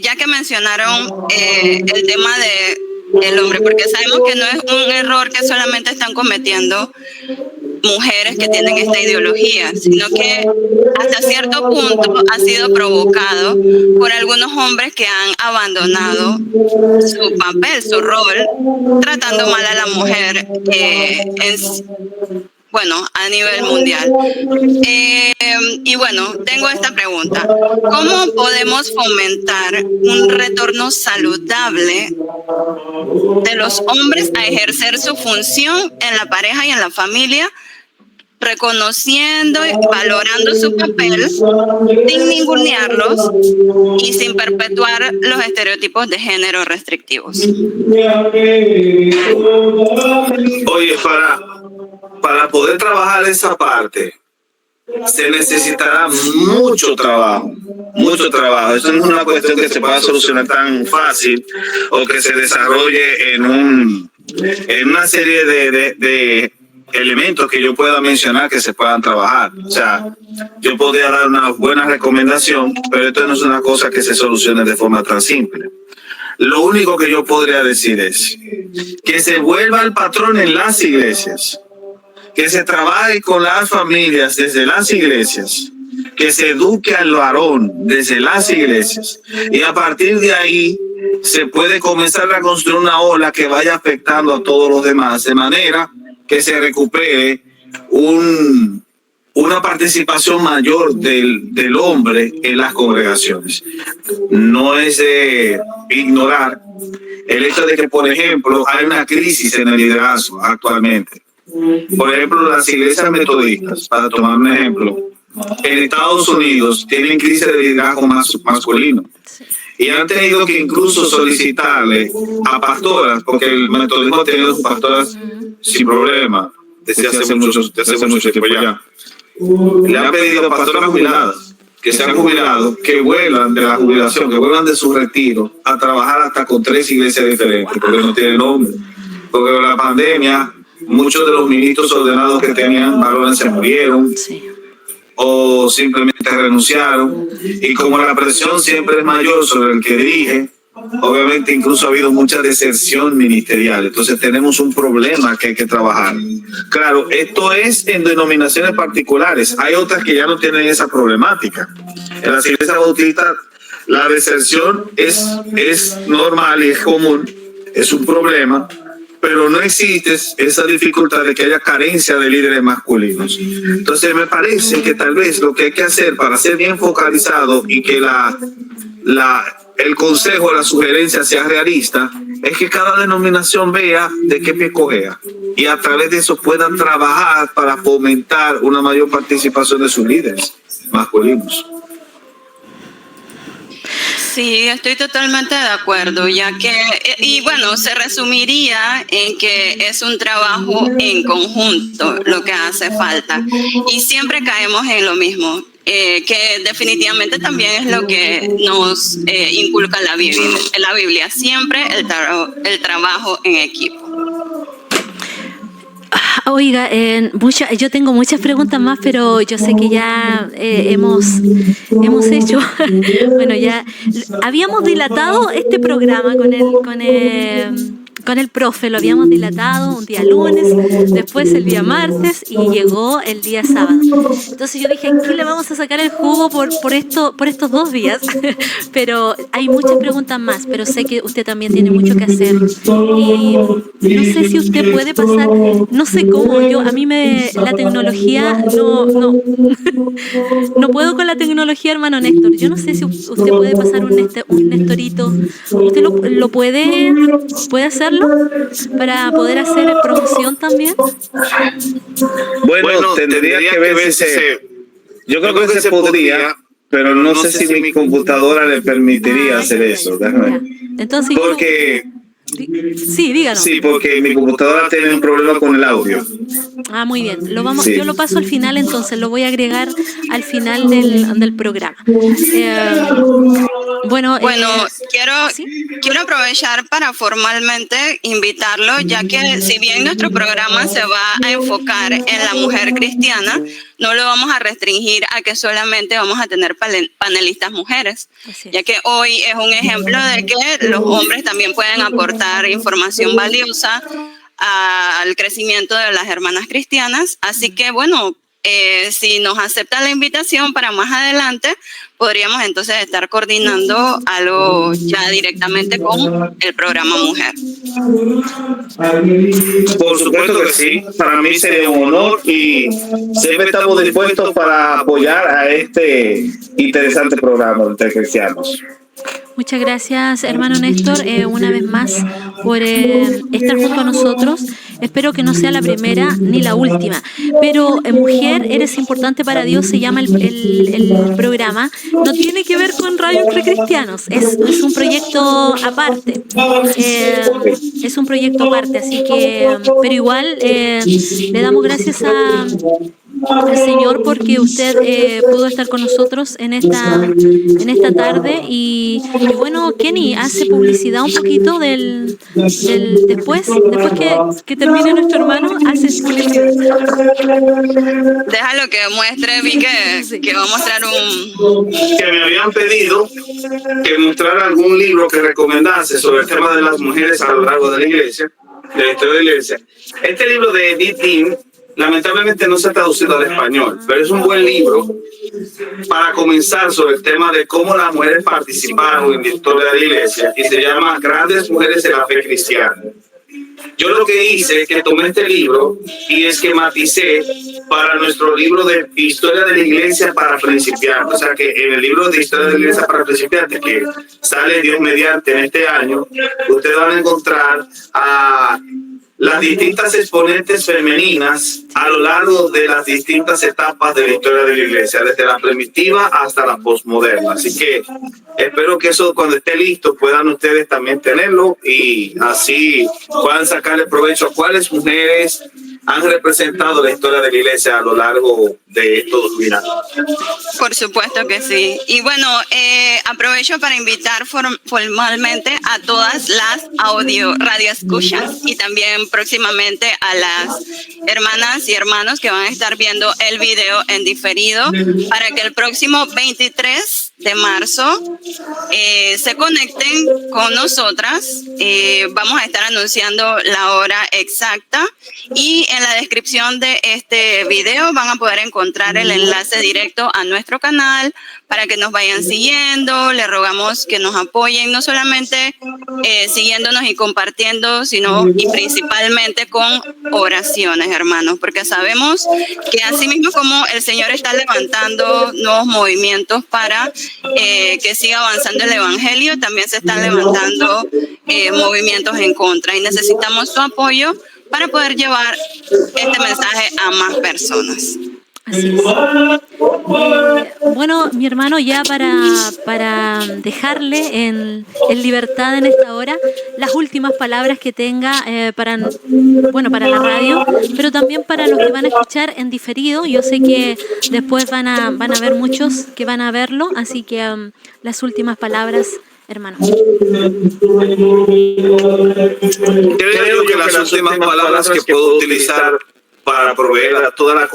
ya que mencionaron el tema del hombre, porque sabemos que no es un error que solamente están cometiendo mujeres que tienen esta ideología, sino que hasta cierto punto ha sido provocado por algunos hombres que han abandonado su papel, su rol, tratando mal a la mujer a nivel mundial. Y bueno, tengo esta pregunta. ¿Cómo podemos fomentar un retorno saludable de los hombres a ejercer su función en la pareja y en la familia, reconociendo y valorando su papel sin ningunearlos y sin perpetuar los estereotipos de género restrictivos? Oye, para poder trabajar esa parte se necesitará mucho trabajo. Eso no es una cuestión que se pueda solucionar tan fácil o que se desarrolle en una serie de elementos que yo pueda mencionar que se puedan trabajar. O sea, yo podría dar una buena recomendación, pero esto no es una cosa que se solucione de forma tan simple. Lo único que yo podría decir es que se vuelva el patrón en las iglesias, que se trabaje con las familias desde las iglesias, que se eduque al varón desde las iglesias, y a partir de ahí se puede comenzar a construir una ola que vaya afectando a todos los demás, de manera que se recupere una participación mayor del hombre en las congregaciones. No es de ignorar el hecho de que, por ejemplo, hay una crisis en el liderazgo actualmente. Por ejemplo, las iglesias metodistas, para tomar un ejemplo, en Estados Unidos tienen crisis de liderazgo masculino. Y han tenido que incluso solicitarle a pastoras, porque el metodismo ha tenido sus pastoras sin problema, desde hace mucho tiempo ya. Le han pedido a pastoras jubiladas, que se han jubilado, que vuelvan de la jubilación, que vuelvan de su retiro a trabajar hasta con 3 iglesias diferentes, porque no tienen nombre. Porque con la pandemia, muchos de los ministros ordenados que tenían varones se murieron. Sí. O simplemente renunciaron, y como la presión siempre es mayor sobre el que dirige, obviamente incluso ha habido mucha deserción ministerial. Entonces tenemos un problema que hay que trabajar. Claro, esto es en denominaciones particulares, hay otras que ya no tienen esa problemática. En las iglesias bautistas la deserción es normal y es común, es un problema, pero no existe esa dificultad de que haya carencia de líderes masculinos. Entonces me parece que tal vez lo que hay que hacer para ser bien focalizado y que el consejo, la sugerencia sea realista, es que cada denominación vea de qué pie cojea y a través de eso puedan trabajar para fomentar una mayor participación de sus líderes masculinos. Sí, estoy totalmente de acuerdo, ya que, y bueno, se resumiría en que es un trabajo en conjunto lo que hace falta, y siempre caemos en lo mismo, que definitivamente también es lo que nos inculca la Biblia, siempre el trabajo en equipo. Oiga, yo tengo muchas preguntas más, pero yo sé que ya hemos hecho, bueno, ya habíamos dilatado este programa con el profe, lo habíamos dilatado un día lunes, después el día martes y llegó el día sábado. Entonces yo dije, aquí le vamos a sacar el jugo por estos 2 días, pero hay muchas preguntas más, pero sé que usted también tiene mucho que hacer y no sé si usted puede pasar, no sé cómo, a mí la tecnología, no puedo con la tecnología, hermano Néstor. Yo no sé si usted puede pasar un Nestorito, ¿usted lo puede hacer para poder hacer promoción también? Bueno, tendría que ver si yo creo que se podría, pero no sé si mi computadora le permitiría hacer eso. Entonces, porque Sí, díganos. Sí, porque mi computadora tiene un problema con el audio. Ah, muy bien. Sí. Yo lo paso al final, entonces lo voy a agregar al final del programa. Bueno, quiero aprovechar para formalmente invitarlo, ya que si bien nuestro programa se va a enfocar en la mujer cristiana, no lo vamos a restringir a que solamente vamos a tener panelistas mujeres, ya que hoy es un ejemplo de que los hombres también pueden aportar información valiosa al crecimiento de las hermanas cristianas. Así que bueno, si nos acepta la invitación para más adelante, podríamos entonces estar coordinando algo ya directamente con el programa Mujer. Por supuesto que sí, para mí sería un honor y siempre estamos dispuestos para apoyar a este interesante programa entre cristianos. Muchas gracias, hermano Néstor, una vez más por estar junto a nosotros. Espero que no sea la primera ni la última. Pero Mujer, eres importante para Dios, se llama el programa. No tiene que ver con Radio Entre Cristianos, es un proyecto aparte. Es un proyecto aparte, así que, pero igual le damos gracias al Señor porque usted pudo estar con nosotros en esta tarde y bueno, Kenny, hace publicidad un poquito del después que termine nuestro hermano, hace publicidad. Déjalo que muestre, vi que va a mostrar que me habían pedido que mostrara algún libro que recomendase sobre el tema de las mujeres a lo largo de la iglesia, de la historia de la iglesia. Este libro de Edith Dean lamentablemente no se ha traducido al español, pero es un buen libro para comenzar sobre el tema de cómo las mujeres participaron en la historia de la iglesia y se llama Grandes Mujeres de la Fe Cristiana. Yo lo que hice es que tomé este libro y esquematicé para nuestro libro de Historia de la Iglesia para principiantes. O sea que en el libro de Historia de la Iglesia para principiantes, que sale Dios mediante en este año, ustedes van a encontrar a las distintas exponentes femeninas a lo largo de las distintas etapas de la historia de la iglesia, desde la primitiva hasta la posmoderna. Así que espero que eso, cuando esté listo, puedan ustedes también tenerlo y así puedan sacarle provecho a cuáles mujeres han representado la historia de la iglesia a lo largo de estos años. Por supuesto que sí. Y bueno, aprovecho para invitar formalmente a todas las radioescuchas y también próximamente a las hermanas y hermanos que van a estar viendo el video en diferido para que el próximo 23 de marzo se conecten con nosotras. Vamos a estar anunciando la hora exacta y en la descripción de este video van a poder encontrar el enlace directo a nuestro canal para que nos vayan siguiendo. Les rogamos que nos apoyen, no solamente siguiéndonos y compartiendo, sino y principalmente con oraciones, hermanos, porque sabemos que así mismo como el Señor está levantando nuevos movimientos para que siga avanzando el Evangelio, también se están levantando movimientos en contra y necesitamos su apoyo para poder llevar este mensaje a más personas. Así es. Bueno, mi hermano, ya para dejarle en libertad en esta hora, las últimas palabras que tenga para la radio, pero también para los que van a escuchar en diferido. Yo sé que después van a haber muchos que van a verlo, así que las últimas palabras, hermano. Creo que las últimas palabras que puedo utilizar para proveer a toda la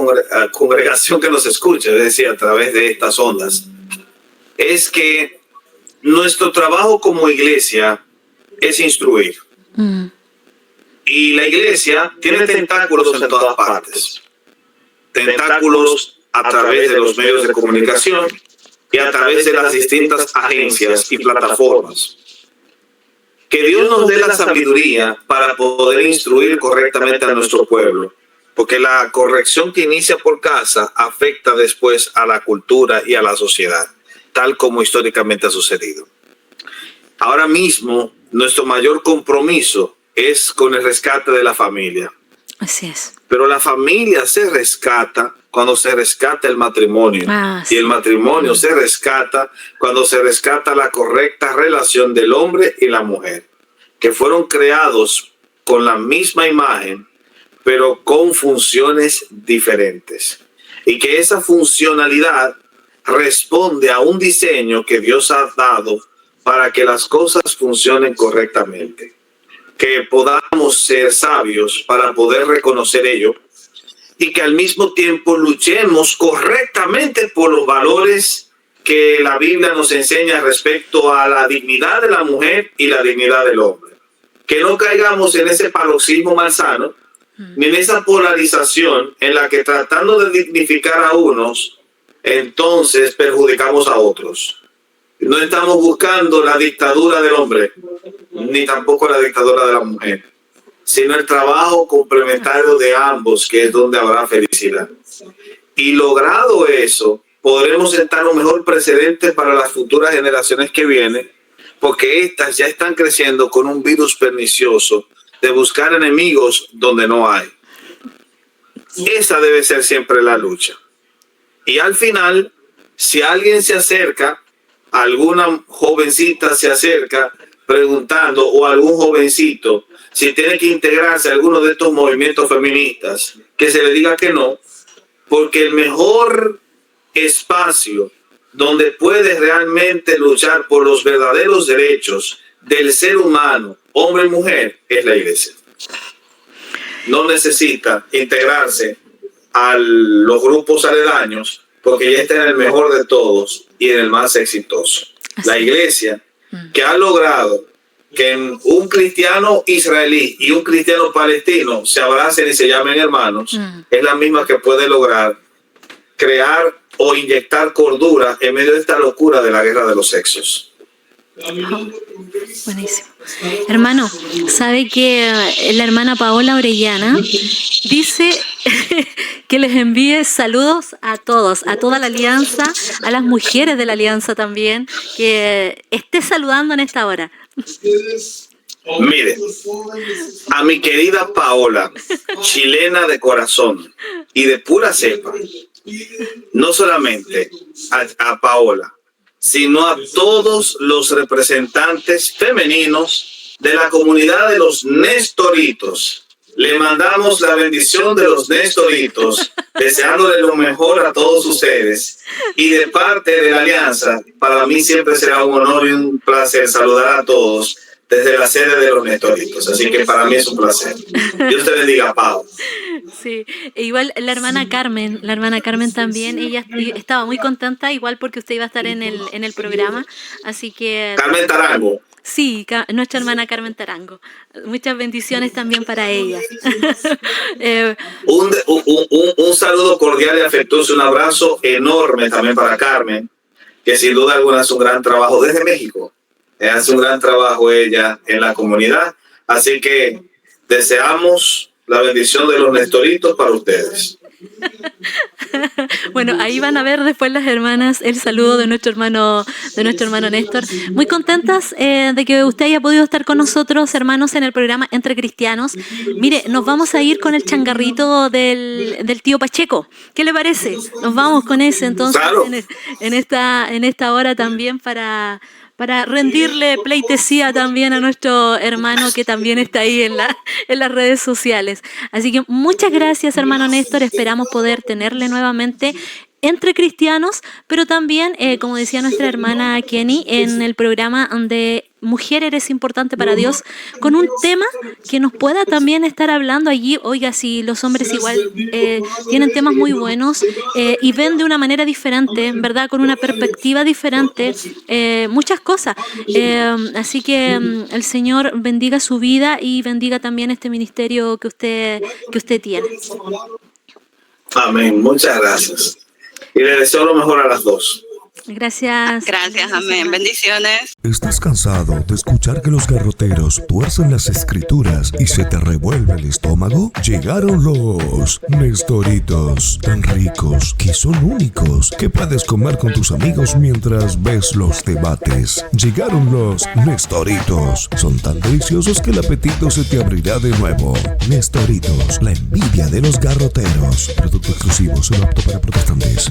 congregación que nos escucha, es decir, a través de estas ondas, es que nuestro trabajo como iglesia es instruir. Y la iglesia tiene tentáculos en todas partes. Tentáculos a través de los medios de comunicación y a través de las distintas agencias y plataformas. Que Dios nos dé la sabiduría para poder instruir correctamente a nuestro pueblo, porque la corrección que inicia por casa afecta después a la cultura y a la sociedad, tal como históricamente ha sucedido. Ahora mismo, nuestro mayor compromiso es con el rescate de la familia. Así es. Pero la familia se rescata cuando se rescata el matrimonio. Sí. Y el matrimonio se rescata cuando se rescata la correcta relación del hombre y la mujer. que fueron creados con la misma imagen, pero con funciones diferentes. Y que esa funcionalidad responde a un diseño que Dios ha dado para que las cosas funcionen correctamente. Que podamos ser sabios para poder reconocer ello y que al mismo tiempo luchemos correctamente por los valores que la Biblia nos enseña respecto a la dignidad de la mujer y la dignidad del hombre. Que no caigamos en ese paroxismo malsano ni en esa polarización en la que tratando de dignificar a unos, entonces perjudicamos a otros. No estamos buscando la dictadura del hombre, ni tampoco la dictadura de la mujer, sino el trabajo complementario de ambos, que es donde habrá felicidad. Y logrado eso, podremos sentar un mejor precedente para las futuras generaciones que vienen, porque estas ya están creciendo con un virus pernicioso de buscar enemigos donde no hay. Esa debe ser siempre la lucha. Y al final, si alguien se acerca, alguna jovencita se acerca preguntando, o algún jovencito, si tiene que integrarse a alguno de estos movimientos feministas, que se le diga que no, porque el mejor espacio donde puedes realmente luchar por los verdaderos derechos del ser humano, hombre y mujer, es la iglesia. No necesita integrarse a los grupos aledaños, porque ya está en el mejor de todos y en el más exitoso. La iglesia, que ha logrado que un cristiano israelí y un cristiano palestino se abracen y se llamen hermanos, es la misma que puede lograr crear o inyectar cordura en medio de esta locura de la guerra de los sexos. Buenísimo. Hermano, sabe que la hermana Paola Orellana dice que les envíe saludos a todos, a toda la alianza, a las mujeres de la alianza también, que esté saludando en esta hora. Mire, a mi querida Paola, chilena de corazón y de pura cepa, no solamente a Paola, sino a todos los representantes femeninos de la comunidad de los Nestoritos. Le mandamos la bendición de los Nestoritos, deseándole lo mejor a todos ustedes. Y de parte de la Alianza, para mí siempre será un honor y un placer saludar a todos desde la sede de los Nestoritos. Así que para mí es un placer. Dios te bendiga, Pau. Sí, igual la hermana Carmen también, ella estaba muy contenta, igual porque usted iba a estar en el programa, así que... Carmen Tarango. Sí, nuestra hermana Carmen Tarango. Muchas bendiciones también para ella. Un saludo cordial y afectuoso, un abrazo enorme también para Carmen, que sin duda alguna hace un gran trabajo desde México. Hace un gran trabajo ella en la comunidad. Así que deseamos la bendición de los Nestoritos para ustedes. Bueno, ahí van a ver después las hermanas el saludo de nuestro hermano Néstor. Muy contentas de que usted haya podido estar con nosotros, hermanos, en el programa Entre Cristianos. Mire, nos vamos a ir con el changarrito del tío Pacheco. ¿Qué le parece? Nos vamos con ese entonces, claro, en esta hora también para rendirle pleitesía también a nuestro hermano que también está ahí en las redes sociales. Así que muchas gracias, hermano Néstor. Esperamos poder tenerle nuevamente Entre Cristianos, pero también, como decía nuestra hermana Kenny, en el programa de Mujer Eres Importante para Dios, con un tema que nos pueda también estar hablando allí. Oiga, si los hombres igual tienen temas muy buenos y ven de una manera diferente, ¿verdad? Con una perspectiva diferente, muchas cosas. Así que el Señor bendiga su vida y bendiga también este ministerio que usted tiene. Amén, muchas gracias. Y le deseo lo mejor a las dos. Gracias. Gracias, amén. Bendiciones. ¿Estás cansado de escuchar que los garroteros tuercen las escrituras y se te revuelve el estómago? Llegaron los Nestoritos, tan ricos que son únicos, que puedes comer con tus amigos mientras ves los debates. Llegaron los Nestoritos, son tan deliciosos que el apetito se te abrirá de nuevo. Nestoritos, la envidia de los garroteros. Producto exclusivo, solo apto para protestantes.